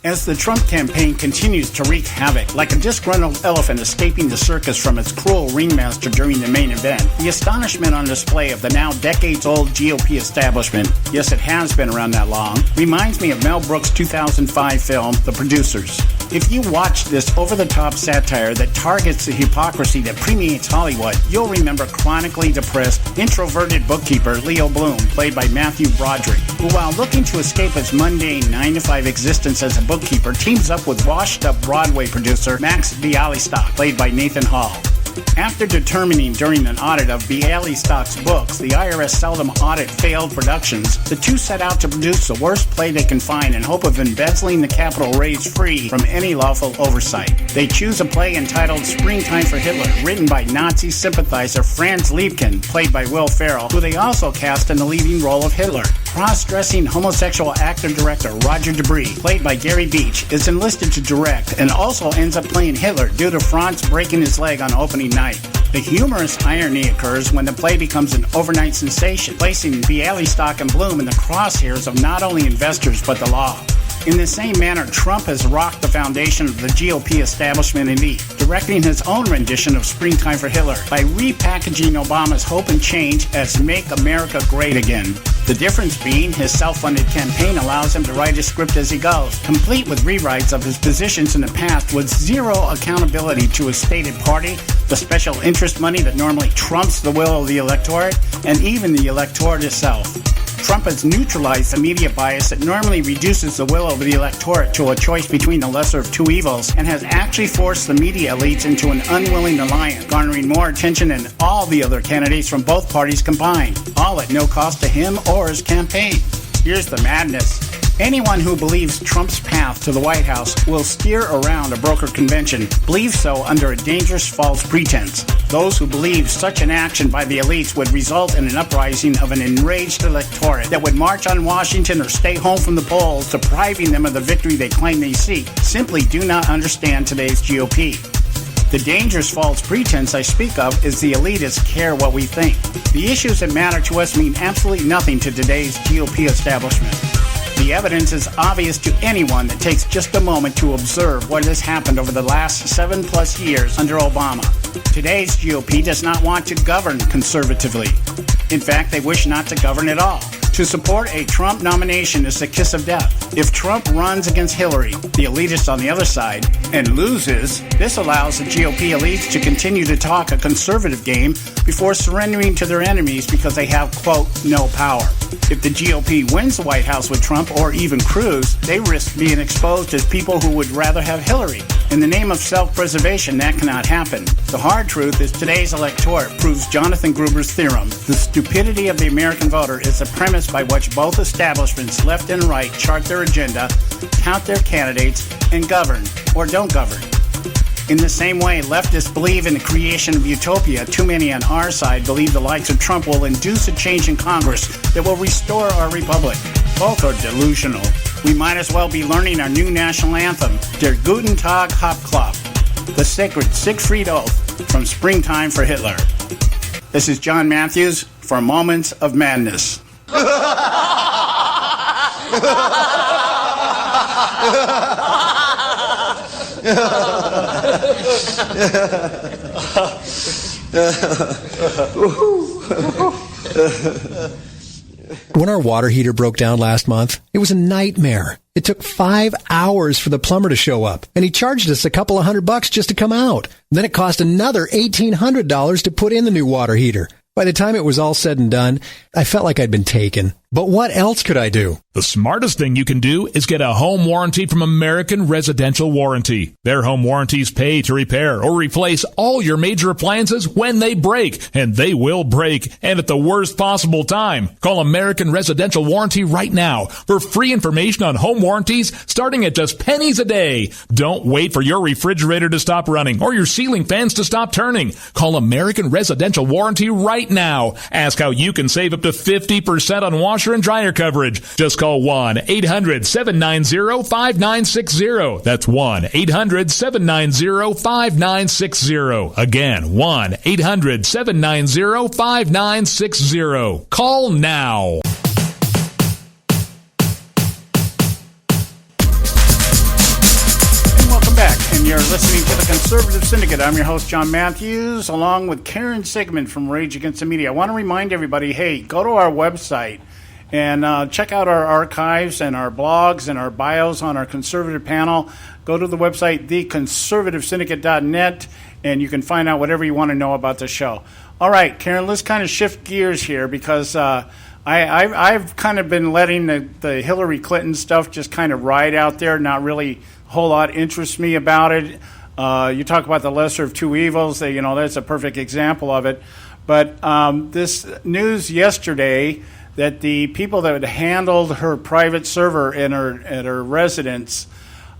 S7: As the Trump campaign continues to wreak havoc, like a disgruntled elephant escaping the circus from its cruel ringmaster during the main event, the astonishment on display of the now decades-old GOP establishment, yes, it has been around that long, reminds me of Mel Brooks' 2005 film, The Producers. If you watch this over-the-top satire that targets the hypocrisy that permeates Hollywood, you'll remember chronically depressed, introverted bookkeeper Leo Bloom, played by Matthew Broderick, who, while looking to escape his mundane 9-to-5 existence as a bookkeeper, teams up with washed-up Broadway producer Max Bialystock, played by Nathan Hall. After determining during an audit of Bialystock's books the IRS seldom audit failed productions, the two set out to produce the worst play they can find in hope of embezzling the capital raised free from any lawful oversight. They choose a play entitled Springtime for Hitler, written by Nazi sympathizer Franz Liebken, played by Will Ferrell, who they also cast in the leading role of Hitler. Cross-dressing homosexual actor-director Roger Debris, played by Gary Beach, is enlisted to direct and also ends up playing Hitler due to Franz breaking his leg on opening night. The humorous irony occurs when the play becomes an overnight sensation, placing Bialystock and Bloom in the crosshairs of not only investors but the law. In the same manner, Trump has rocked the foundation of the GOP establishment elite, directing his own rendition of Springtime for Hitler by repackaging Obama's hope and change as Make America Great Again. The difference being his self-funded campaign allows him to write his script as he goes, complete with rewrites of his positions in the past with zero accountability to his stated party, the special interest money that normally trumps the will of the electorate, and even the electorate itself. Trump has neutralized the media bias that normally reduces the will of the electorate to a choice between the lesser of two evils, and has actually forced the media elites into an unwilling alliance, garnering more attention than all the other candidates from both parties combined, all at no cost to him or his campaign. Here's the madness. Anyone who believes Trump's path to the White House will steer around a broker convention believes so under a dangerous false pretense. Those who believe such an action by the elites would result in an uprising of an enraged electorate that would march on Washington or stay home from the polls, depriving them of the victory they claim they seek, simply do not understand today's GOP. The dangerous false pretense I speak of is the elitists care what we think. The issues that matter to us mean absolutely nothing to today's GOP establishment. The evidence is obvious to anyone that takes just a moment to observe what has happened over the last 7+ years under Obama. Today's GOP does not want to govern conservatively. In fact, they wish not to govern at all. To support a Trump nomination is the kiss of death. If Trump runs against Hillary, the elitists on the other side, and loses, this allows the GOP elites to continue to talk a conservative game before surrendering to their enemies because they have, quote, no power. If the GOP wins the White House with Trump or even Cruz, they risk being exposed as people who would rather have Hillary. In the name of self-preservation, that cannot happen. The hard truth is today's electorate proves Jonathan Gruber's theorem. The stupidity of the American voter is the premise by which both establishments, left and right, chart their agenda, count their candidates, and govern, or don't govern. In the same way leftists believe in the creation of utopia, too many on our side believe the likes of Trump will induce a change in Congress that will restore our republic. Both are delusional. We might as well be learning our new national anthem, Der Guten Tag Hauptklop, the sacred Siegfried Oath from Springtime for Hitler. This is John Matthews for Moments of Madness.
S6: When our water heater broke down last month, it was a nightmare. It took 5 hours for the plumber to show up, and he charged us a couple of $100 just to come out. Then it cost another $1,800 to put in the new water heater. By the time it was all said and done, I felt like I'd been taken. But what else could I do?
S8: The smartest thing you can do is get a home warranty from American Residential Warranty. Their home warranties pay to repair or replace all your major appliances when they break, and they will break, and at the worst possible time. Call American Residential Warranty right now for free information on home warranties starting at just pennies a day. Don't wait for your refrigerator to stop running or your ceiling fans to stop turning. Call American Residential Warranty right now. Ask how you can save up to 50% on washer and dryer coverage. Just call 1-800-790-5960. That's 1-800-790-5960. Again, 1-800-790-5960. Call now.
S7: And you're listening to the Conservative Syndicate. I'm your host, John Matthews, along with Karen Sigmund from Rage Against the Media. I want to remind everybody, hey, go to our website and check out our archives and our blogs and our bios on our conservative panel. Go to the website, theconservativesyndicate.net, and you can find out whatever you want to know about the show. All right, Karen, let's kind of shift gears here because I've kind of been letting the Hillary Clinton stuff just kind of ride out there, not really whole lot interests me about it. You talk about the lesser of two evils. That's a perfect example of it. But this news yesterday that the people that had handled her private server at her residence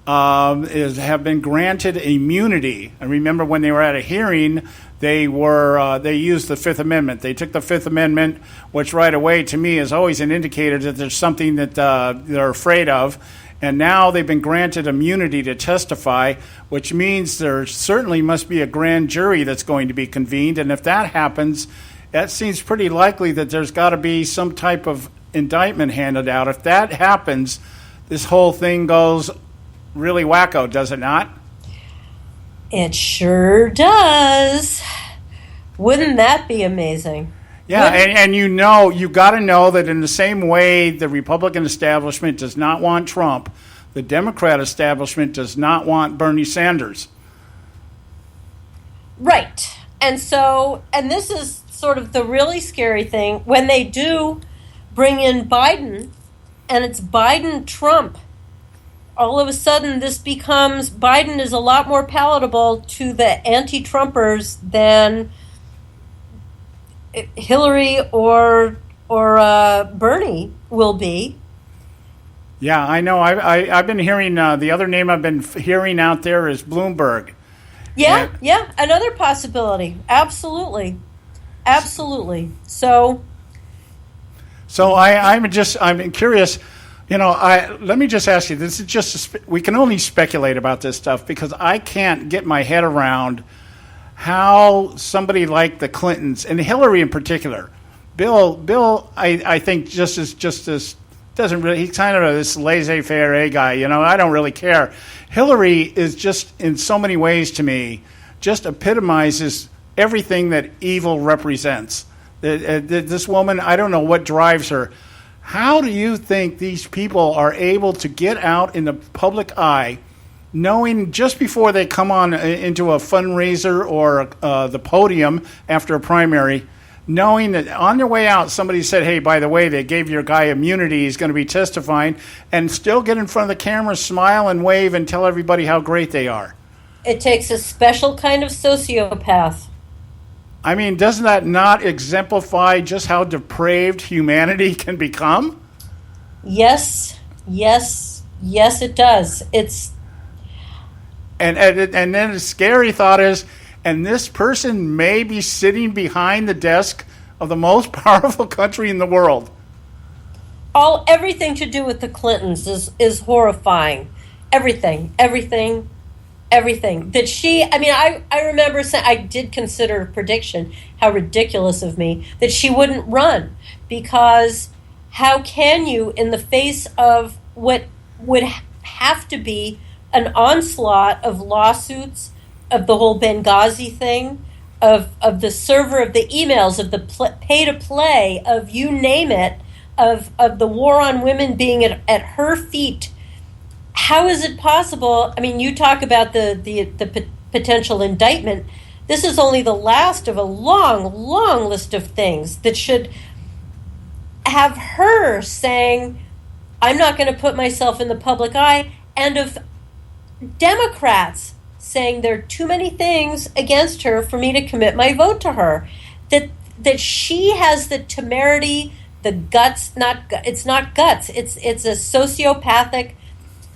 S7: have been granted immunity. I remember when they were at a hearing, they used the Fifth Amendment. They took the Fifth Amendment, which right away to me is always an indicator that there's something that they're afraid of. And now they've been granted immunity to testify, which means there certainly must be a grand jury that's going to be convened. And if that happens, that seems pretty likely that there's got to be some type of indictment handed out. If that happens, this whole thing goes really wacko, does it not?
S17: It sure does. Wouldn't that be amazing?
S7: Yeah, and you got to know that in the same way the Republican establishment does not want Trump, the Democrat establishment does not want Bernie Sanders.
S17: Right. And this is sort of the really scary thing. When they do bring in Biden, and it's Biden-Trump, all of a sudden this becomes, Biden is a lot more palatable to the anti-Trumpers than Hillary or Bernie will be.
S7: Yeah, I know. I've been hearing the other name I've been hearing out there is Bloomberg.
S17: Yeah, another possibility. Absolutely. So I'm curious. Let me just ask you. This is just we can only speculate about this stuff because I can't get my head around how somebody like the Clintons and Hillary in particular, Bill, I think just as doesn't really. He's kind of this laissez-faire guy. I don't really care. Hillary is just in so many ways to me just epitomizes everything that evil represents. This woman, I don't know what drives her. How do you think these people are able to get out in the public eye, knowing just before they come on into a fundraiser or the podium after a primary, knowing that on their way out somebody said, hey, by the way, they gave your guy immunity, he's going to be testifying, and still get in front of the camera, smile and wave and tell everybody how great they are? It takes a special kind of sociopath.
S7: I mean, doesn't that not exemplify just how depraved humanity can become?
S17: Yes, it does.
S7: And then the scary thought is, and this person may be sitting behind the desk of the most powerful country in the world.
S17: Everything to do with the Clintons is horrifying. Everything. That she, I remember saying, I did consider a prediction, how ridiculous of me, that she wouldn't run. Because how can you, in the face of what would have to be an onslaught of lawsuits, of the whole Benghazi thing, of the server of the emails, of the pay to play, of you name it, of the war on women being at her feet. How is it possible? I mean, you talk about the potential indictment. This is only the last of a long, long list of things that should have her saying, I'm not going to put myself in the public eye, and of Democrats saying there are too many things against her for me to commit my vote to her. That she has the temerity, the guts, it's not guts, it's a sociopathic,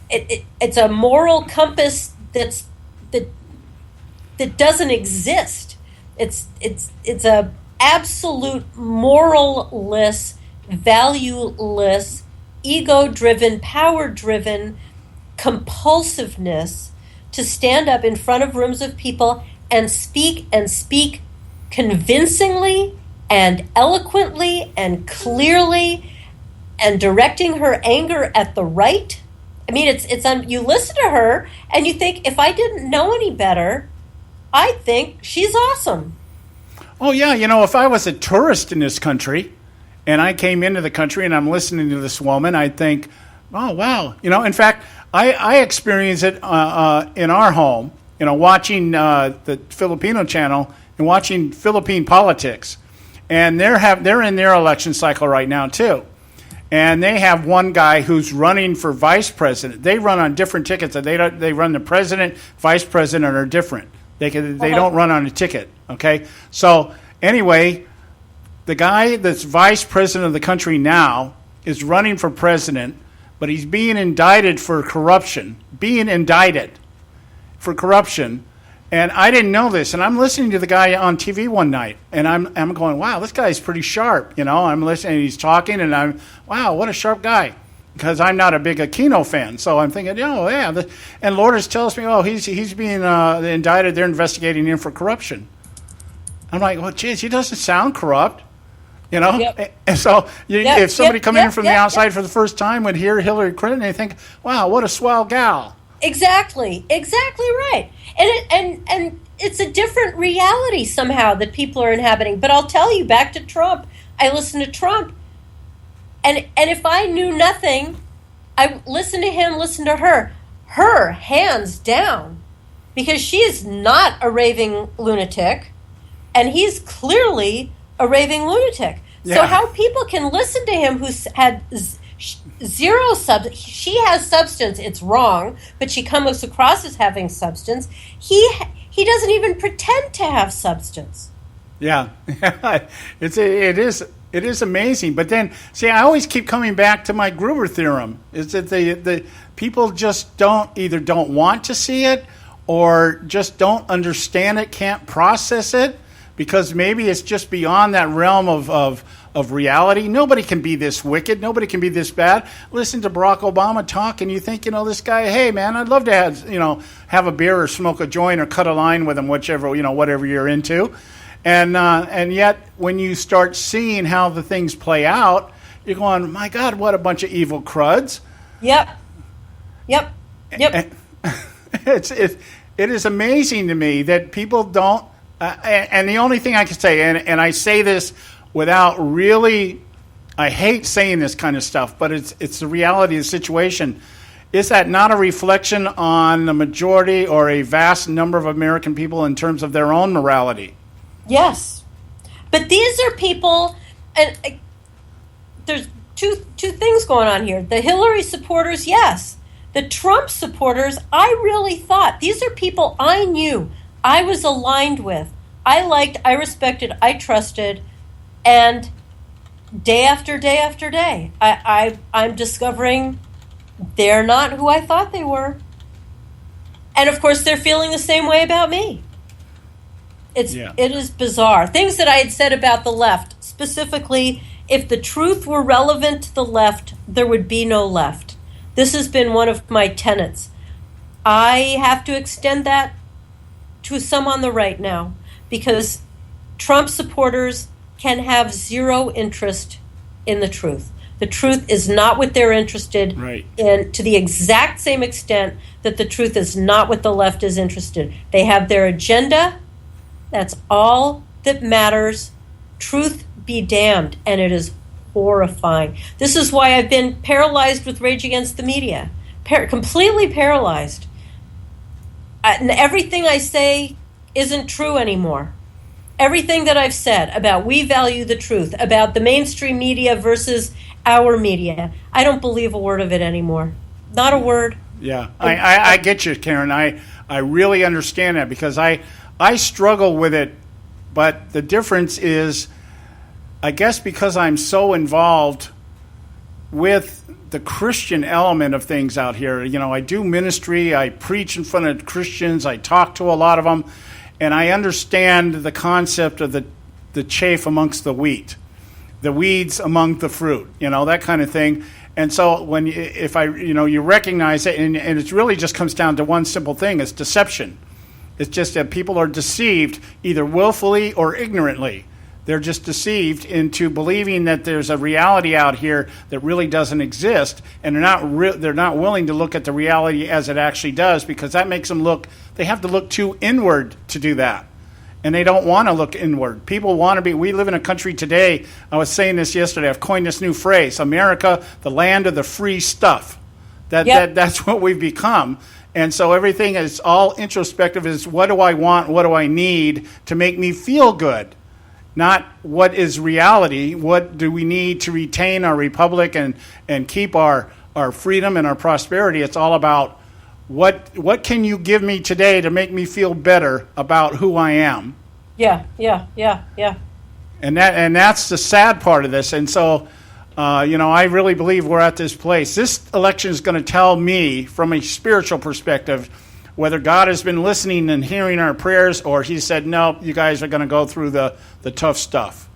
S17: it's a moral compass that doesn't exist. It's a absolute moralless, valueless, ego-driven, power-driven compulsiveness to stand up in front of rooms of people and speak convincingly and eloquently and clearly and directing her anger at the right. I mean, you listen to her and you think, if I didn't know any better, I'd think she's awesome.
S7: Oh, yeah. If I was a tourist in this country and I came into the country and I'm listening to this woman, I'd think, oh, wow. In fact, I experience it in our home, watching the Filipino channel and watching Philippine politics. And they're in their election cycle right now, too. And they have one guy who's running for vice president. They run on different tickets. They run the president, vice president are different. They don't run on a ticket, okay? So anyway, the guy that's vice president of the country now is running for president, but he's being indicted for corruption. And I didn't know this. And I'm listening to the guy on TV one night, and I'm going, wow, this guy's pretty sharp. I'm listening, he's talking, and wow, what a sharp guy. Because I'm not a big Aquino fan. So I'm thinking, yeah. And Lourdes tells me, he's being indicted. They're investigating him for corruption. I'm like, well, geez, he doesn't sound corrupt.
S17: Yep.
S7: And so if somebody coming in from the outside for the first time would hear Hillary Clinton, they think, wow, what a swell gal.
S17: Exactly right. And it's a different reality somehow that people are inhabiting. But I'll tell you, back to Trump, I listen to Trump, and if I knew nothing, I listen to him, listen to her hands down, because she is not a raving lunatic, and he's clearly a raving lunatic. Yeah. So how people can listen to him who's had zero substance. She has substance, it's wrong, but she comes across as having substance. He doesn't even pretend to have substance. Yeah.
S7: It is amazing. But then, see, I always keep coming back to my Gruber theorem, is that the people just don't want to see it, or just don't understand it, can't process it, because maybe it's just beyond that realm of reality. Nobody can be this wicked. Nobody can be this bad. Listen to Barack Obama talk, and you think, this guy, hey, man, I'd love to have a beer or smoke a joint or cut a line with him, whatever you're into. And yet, when you start seeing how the things play out, you're going, my God, what a bunch of evil cruds.
S17: Yep.
S7: It is amazing to me that people don't. And the only thing I can say, and I say this without really, I hate saying this kind of stuff, but it's the reality of the situation. Is that not a reflection on the majority or a vast number of American people in terms of their own morality?
S17: Yes. But these are people, and there's two things going on here. The Hillary supporters, yes. The Trump supporters, I really thought, these are people I knew, I was aligned with, I liked, I respected, I trusted, and day after day after day, I'm discovering they're not who I thought they were. And of course, they're feeling the same way about me. It is bizarre. Things that I had said about the left, specifically, if the truth were relevant to the left, there would be no left. This has been one of my tenets. I have to extend that to some on the right now, because Trump supporters can have zero interest in the truth. The truth is not what they're interested in, to the exact same extent that the truth is not what the left is interested. They have their agenda, That's all that matters. Truth be damned. And it is horrifying. This is why I've been paralyzed with Rage Against the Media. Completely paralyzed. And everything I say isn't true anymore. Everything that I've said about we value the truth, about the mainstream media versus our media, I don't believe a word of it anymore. Not a word.
S7: Yeah, I get you, Karen. I really understand that because I struggle with it, but the difference is, I guess because I'm so involved with the Christian element of things out here. You know, I do ministry, I preach in front of Christians, I talk to a lot of them, and I understand the concept of the chaff amongst the wheat, the weeds among the fruit, you know, that kind of thing. And so you recognize it, and it really just comes down to one simple thing: it's deception. It's just that people are deceived either willfully or ignorantly. They're just deceived into believing that there's a reality out here that really doesn't exist, and they're not willing to look at the reality as it actually does, because that makes them they have to look too inward to do that. And they don't want to look inward. People want to be, we live in a country today, I was saying this yesterday, I've coined this new phrase, America, the land of the free stuff. That's what we've become. And so everything is all introspective, is what do I want, what do I need to make me feel good? Not what is reality, what do we need to retain our republic and keep our freedom and our prosperity. It's all about what can you give me today to make me feel better about who I am.
S17: Yeah.
S7: And that's the sad part of this. And so, I really believe we're at this place. This election is going to tell me, from a spiritual perspective, whether God has been listening and hearing our prayers, or he said, no, you guys are going to go through the tough stuff.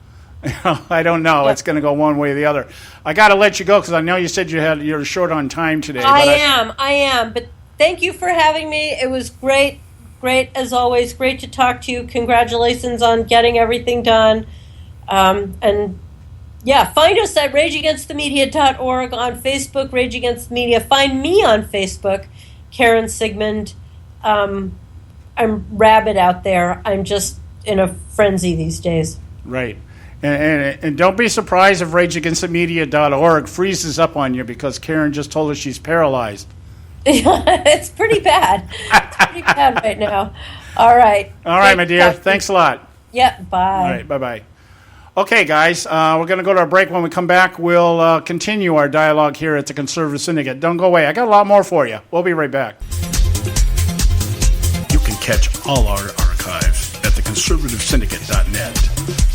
S7: I don't know. Yep. It's going to go one way or the other. I got to let you go because I know you said you're short on time today.
S17: I am. But thank you for having me. It was great as always. Great to talk to you. Congratulations on getting everything done. Find us at rageagainstthemedia.org, on Facebook, Rage Against the Media. Find me on Facebook, Karen Sigmund. I'm rabid out there. I'm just in a frenzy these days.
S7: Right. And don't be surprised if rageagainstthemedia.org freezes up on you because Karen just told us she's paralyzed.
S17: It's pretty bad. It's pretty bad right now. All right.
S7: All right, my dear. Thanks a lot.
S17: Yep. Bye.
S7: All right. Bye-bye. Okay, guys, we're going to go to our break. When we come back, we'll continue our dialogue here at the Conservative Syndicate. Don't go away. I got a lot more for you. We'll be right back. You can catch all our archives at theconservativesyndicate.net.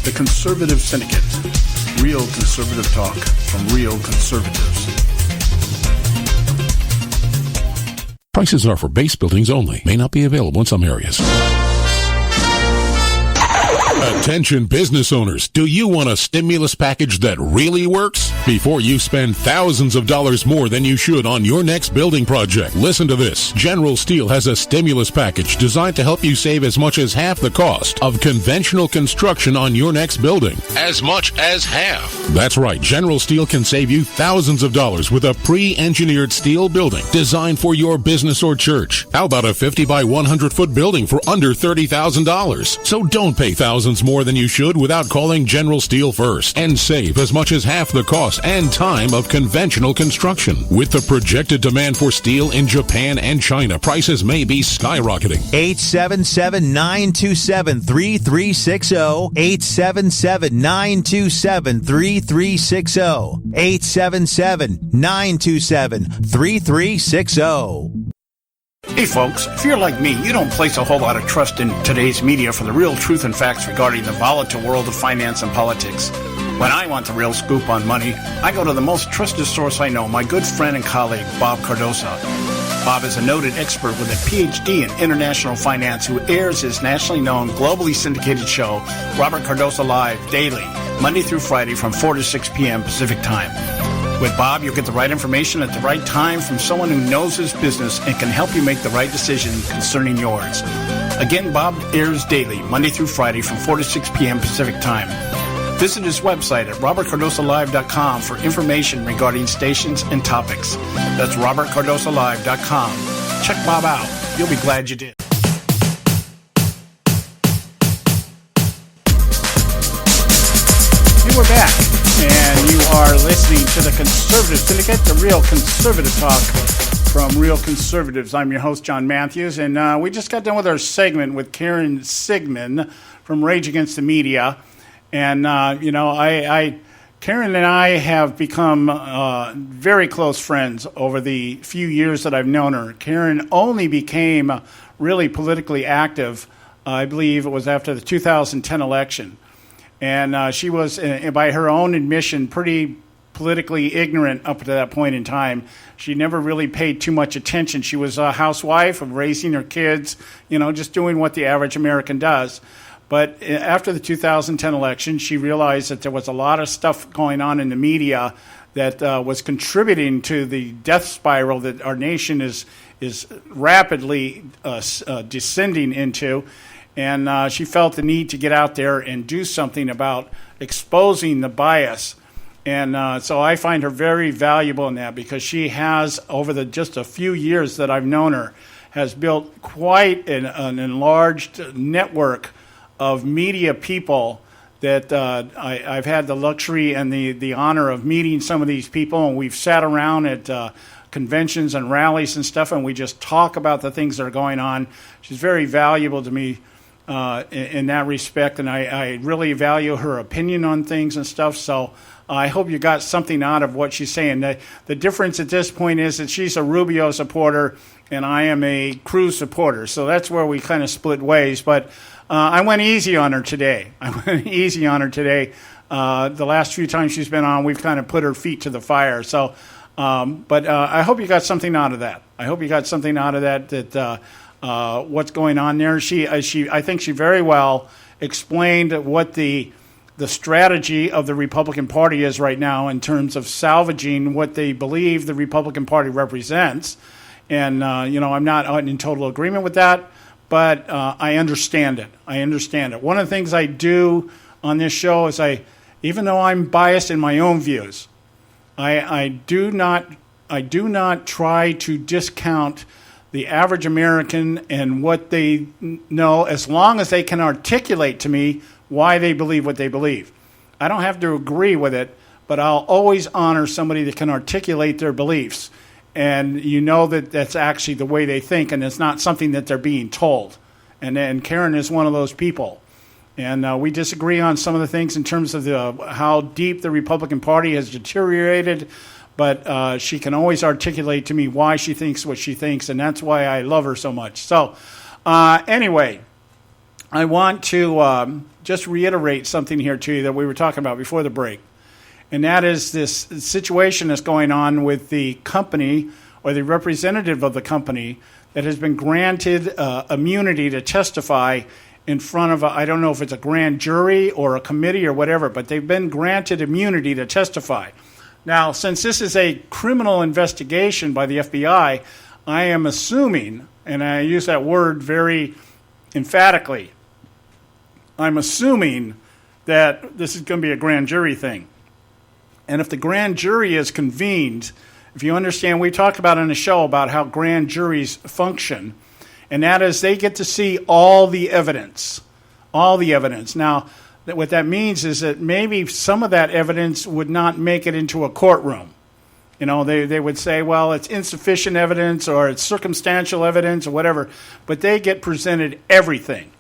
S7: The Conservative Syndicate. Real conservative talk from real conservatives.
S9: Prices are for base buildings only. May not be available in some areas. Attention business owners, do you want a stimulus package that really works? Before you spend thousands of dollars more than you should on your next building project, listen to this. General Steel has a stimulus package designed to help you save as much as half the cost of conventional construction on your next building. As much as half. That's right, General Steel can save you thousands of dollars with a pre-engineered steel building designed for your business or church. How about a 50 by 100 foot building for under $30,000? So don't pay thousands more than you should without calling General Steel first and save as much as half the cost and time of conventional construction. With the projected demand for steel in Japan and China, prices may be skyrocketing.
S10: 877-927-3360. 877-927-3360. 877-927-3360.
S7: Hey folks, if you're like me, you don't place a whole lot of trust in today's media for the real truth and facts regarding the volatile world of finance and politics. When I want the real scoop on money, I go to the most trusted source I know, my good friend and colleague, Bob Cardosa. Bob is a noted expert with a PhD in international finance who airs his nationally known, globally syndicated show, Robert Cardosa Live, daily, Monday through Friday from 4 to 6 p.m. Pacific Time. With Bob, you'll get the right information at the right time from someone who knows his business and can help you make the right decision concerning yours. Again, Bob airs daily, Monday through Friday from 4 to 6 p.m. Pacific Time. Visit his website at robertcardosalive.com for information regarding stations and topics. That's robertcardosalive.com. Check Bob out. You'll be glad you did. we're back, and you are listening to the Conservative Syndicate, the real conservative talk from Real Conservatives. I'm your host, John Matthews, and we just got done with our segment with Karen Sigmund from Rage Against the Media. And, Karen and I have become very close friends over the few years that I've known her. Karen only became really politically active, I believe it was after the 2010 election. And she was, by her own admission, pretty politically ignorant up to that point in time. She never really paid too much attention. She was a housewife of raising her kids, just doing what the average American does. But after the 2010 election, she realized that there was a lot of stuff going on in the media that was contributing to the death spiral that our nation is rapidly descending into. And she felt the need to get out there and do something about exposing the bias. And so I find her very valuable in that, because she has, over just a few years that I've known her, has built quite an enlarged network of media people that I've had the luxury and the honor of meeting some of these people. And we've sat around at conventions and rallies and stuff, and we just talk about the things that are going on. She's very valuable to me in that respect, and I really value her opinion on things and stuff. So I hope you got something out of what she's saying. The difference at this point is that she's a Rubio supporter and I am a Cruz supporter. So that's where we kind of split ways. But I went easy on her today. The last few times she's been on, we've kind of put her feet to the fire. So, but I hope you got something out of that. What's going on there. I think she very well explained what the strategy of the Republican Party is right now in terms of salvaging what they believe the Republican Party represents. And, I'm not in total agreement with that, but I understand it. One of the things I do on this show is even though I'm biased in my own views, I do not try to discount the average American and what they know, as long as they can articulate to me why they believe what they believe. I don't have to agree with it, but I'll always honor somebody that can articulate their beliefs. And that that's actually the way they think, and it's not something that they're being told. And Karen is one of those people. And we disagree on some of the things in terms of how deep the Republican Party has deteriorated, but she can always articulate to me why she thinks what she thinks, and that's why I love her so much. So anyway, I want to just reiterate something here to you that we were talking about before the break. And that is this situation that's going on with the company or the representative of the company that has been granted immunity to testify in front of, I don't know if it's a grand jury or a committee or whatever, but they've been granted immunity to testify. Now, since this is a criminal investigation by the FBI, I am assuming, and I use that word very emphatically, I'm assuming that this is going to be a grand jury thing. And if the grand jury is convened, if you understand, we talked about in the show about how grand juries function, and that is they get to see all the evidence. Now, what that means is that maybe some of that evidence would not make it into a courtroom. They would say, well, it's insufficient evidence or it's circumstantial evidence or whatever, but they get presented everything.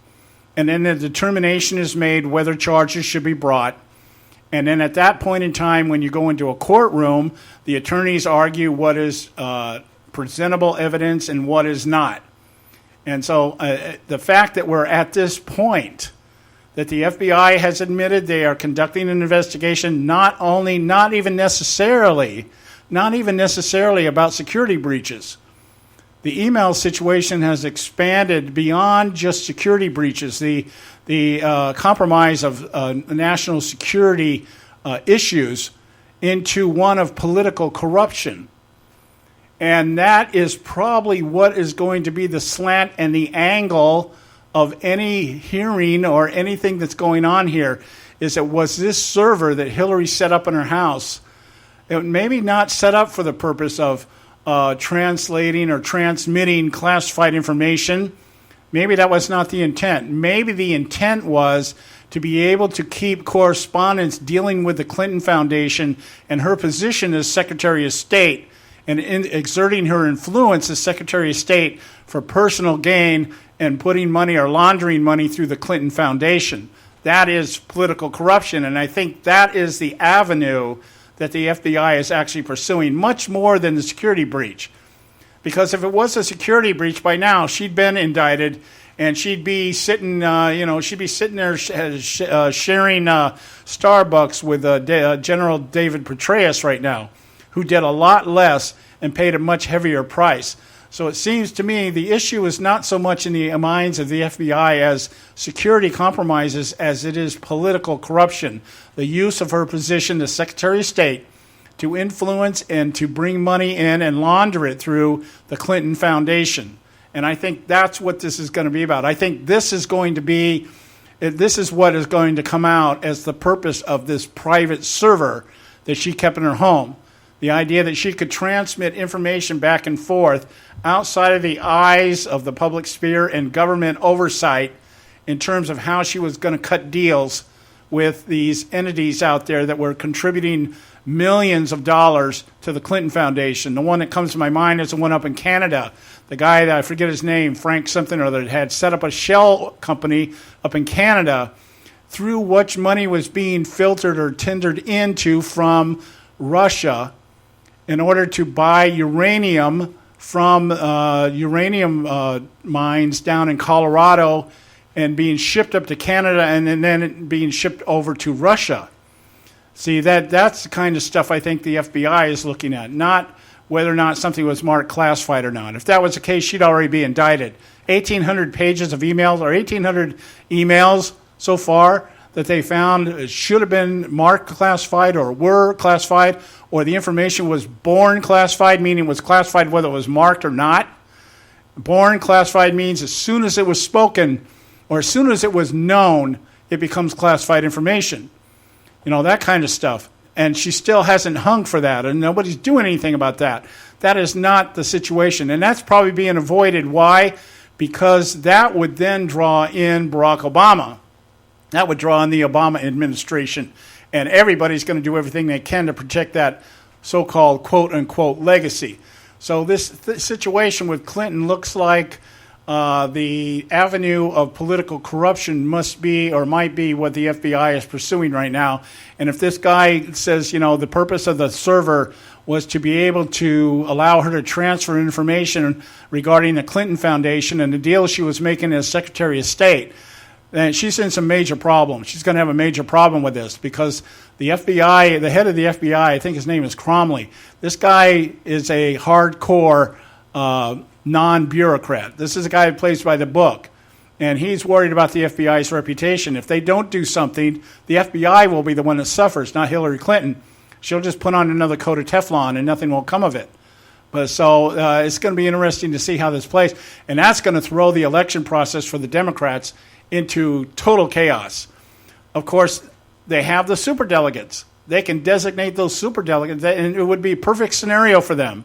S7: And then the determination is made whether charges should be brought. And then at that point in time, when you go into a courtroom, the attorneys argue what is presentable evidence and what is not. And so the fact that we're at this point, that the FBI has admitted they are conducting an investigation, not even necessarily about security breaches. The email situation has expanded beyond just security breaches. The compromise of national security issues into one of political corruption. And that is probably what is going to be the slant and the angle of any hearing or anything that's going on here, is that was this server that Hillary set up in her house, it maybe not set up for the purpose of translating or transmitting classified information. Maybe that was not the intent. Maybe the intent was to be able to keep correspondence dealing with the Clinton Foundation and her position as Secretary of State and exerting her influence as Secretary of State for personal gain and putting money or laundering money through the Clinton Foundation. That is political corruption, and I think that is the avenue that the FBI is actually pursuing, much more than the security breach. Because if it was a security breach by now, she'd been indicted, and she'd be sitting, she'd be sitting there sharing Starbucks with General David Petraeus right now, who did a lot less and paid a much heavier price. So it seems to me the issue is not so much in the minds of the FBI as security compromises as it is political corruption, the use of her position as Secretary of State to influence and to bring money in and launder it through the Clinton Foundation. And I think that's what this is going to be about. I think this is what is going to come out as the purpose of this private server that she kept in her home. The idea that she could transmit information back and forth outside of the eyes of the public sphere and government oversight in terms of how she was going to cut deals with these entities out there that were contributing millions of dollars to the Clinton Foundation. The one that comes to my mind is the one up in Canada. The guy that I forget his name, Frank something or other, had set up a shell company up in Canada through which money was being filtered or tendered into from Russia in order to buy uranium from uranium mines down in Colorado and being shipped up to Canada and then being shipped over to Russia. See, that's the kind of stuff I think the FBI is looking at, not whether or not something was marked classified or not. If that was the case, she'd already be indicted. 1,800 pages of emails, or 1,800 emails so far that they found should have been marked classified or were classified, or the information was born classified, meaning it was classified whether it was marked or not. Born classified means as soon as it was spoken or as soon as it was known, it becomes classified information. You know, that kind of stuff. And she still hasn't hung for that, and nobody's doing anything about that. That is not the situation, and that's probably being avoided. Why? Because that would then draw in Barack Obama. That would draw in the Obama administration, and everybody's going to do everything they can to protect that so-called quote-unquote legacy. So this situation with Clinton looks like the avenue of political corruption must be or might be what the FBI is pursuing right now. And if this guy says, the purpose of the server was to be able to allow her to transfer information regarding the Clinton Foundation and the deal she was making as Secretary of State, then she's in some major problems. She's going to have a major problem with this because the FBI, the head of the FBI, I think his name is Cromley, this guy is a hardcore non-bureaucrat. This is a guy who plays by the book, and he's worried about the FBI's reputation. If they don't do something, the FBI will be the one that suffers, not Hillary Clinton. She'll just put on another coat of Teflon, and nothing will come of it. But so it's going to be interesting to see how this plays, and that's going to throw the election process for the Democrats into total chaos. Of course, they have the superdelegates. They can designate those superdelegates, and it would be a perfect scenario for them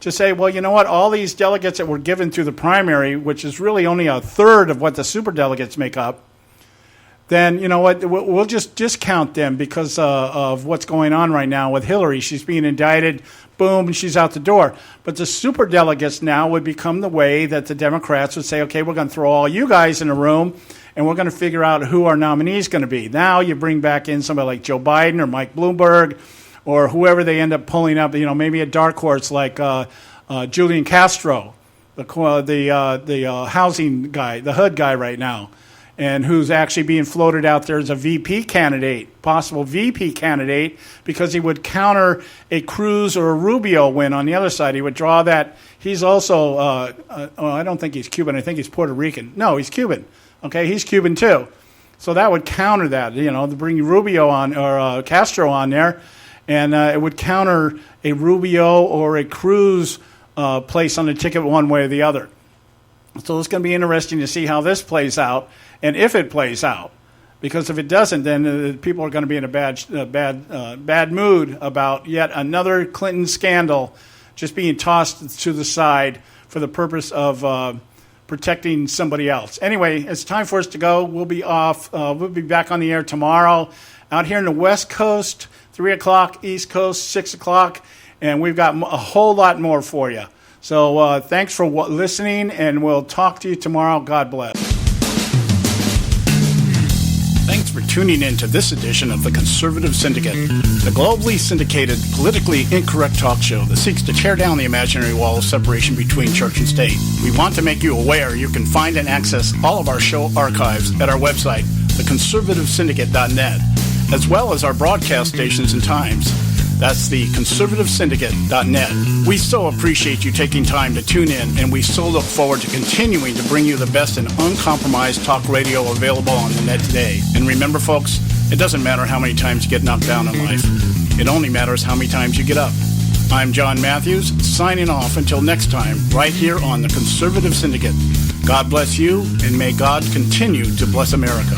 S7: to say, well, you know what, all these delegates that were given through the primary, which is really only a third of what the superdelegates make up, then, you know what, we'll just discount them because of what's going on right now with Hillary. She's being indicted, boom, she's out the door. But the superdelegates now would become the way that the Democrats would say, okay, we're going to throw all you guys in a room, and we're going to figure out who our nominee is going to be. Now you bring back in somebody like Joe Biden or Mike Bloomberg or whoever they end up pulling up, maybe a dark horse like Julian Castro, the housing guy, the HUD guy right now, and who's actually being floated out there as a VP candidate, possible VP candidate, because he would counter a Cruz or a Rubio win on the other side. He would draw that. He's also, I don't think he's Cuban. I think he's Puerto Rican. No, he's Cuban. Okay, he's Cuban too. So that would counter that, to bring Rubio on or Castro on there. And it would counter a Rubio or a Cruz place on the ticket one way or the other. So it's going to be interesting to see how this plays out, and if it plays out. Because if it doesn't, then people are going to be in a bad mood about yet another Clinton scandal just being tossed to the side for the purpose of protecting somebody else. Anyway, it's time for us to go. We'll be off. We'll be back on the air tomorrow out here in the West Coast, 3 o'clock, East Coast, 6 o'clock, and we've got a whole lot more for you. So thanks for listening, and we'll talk to you tomorrow. God bless. Thanks for tuning in to this edition of the Conservative Syndicate, the globally syndicated, politically incorrect talk show that seeks to tear down the imaginary wall of separation between church and state. We want to make you aware you can find and access all of our show archives at our website, theconservativesyndicate.net, as well as our broadcast stations and times. That's the conservativesyndicate.net. We so appreciate you taking time to tune in, and we so look forward to continuing to bring you the best and uncompromised talk radio available on the net today. And remember, folks, it doesn't matter how many times you get knocked down in life. It only matters how many times you get up. I'm John Matthews, signing off until next time, right here on the Conservative Syndicate. God bless you, and may God continue to bless America.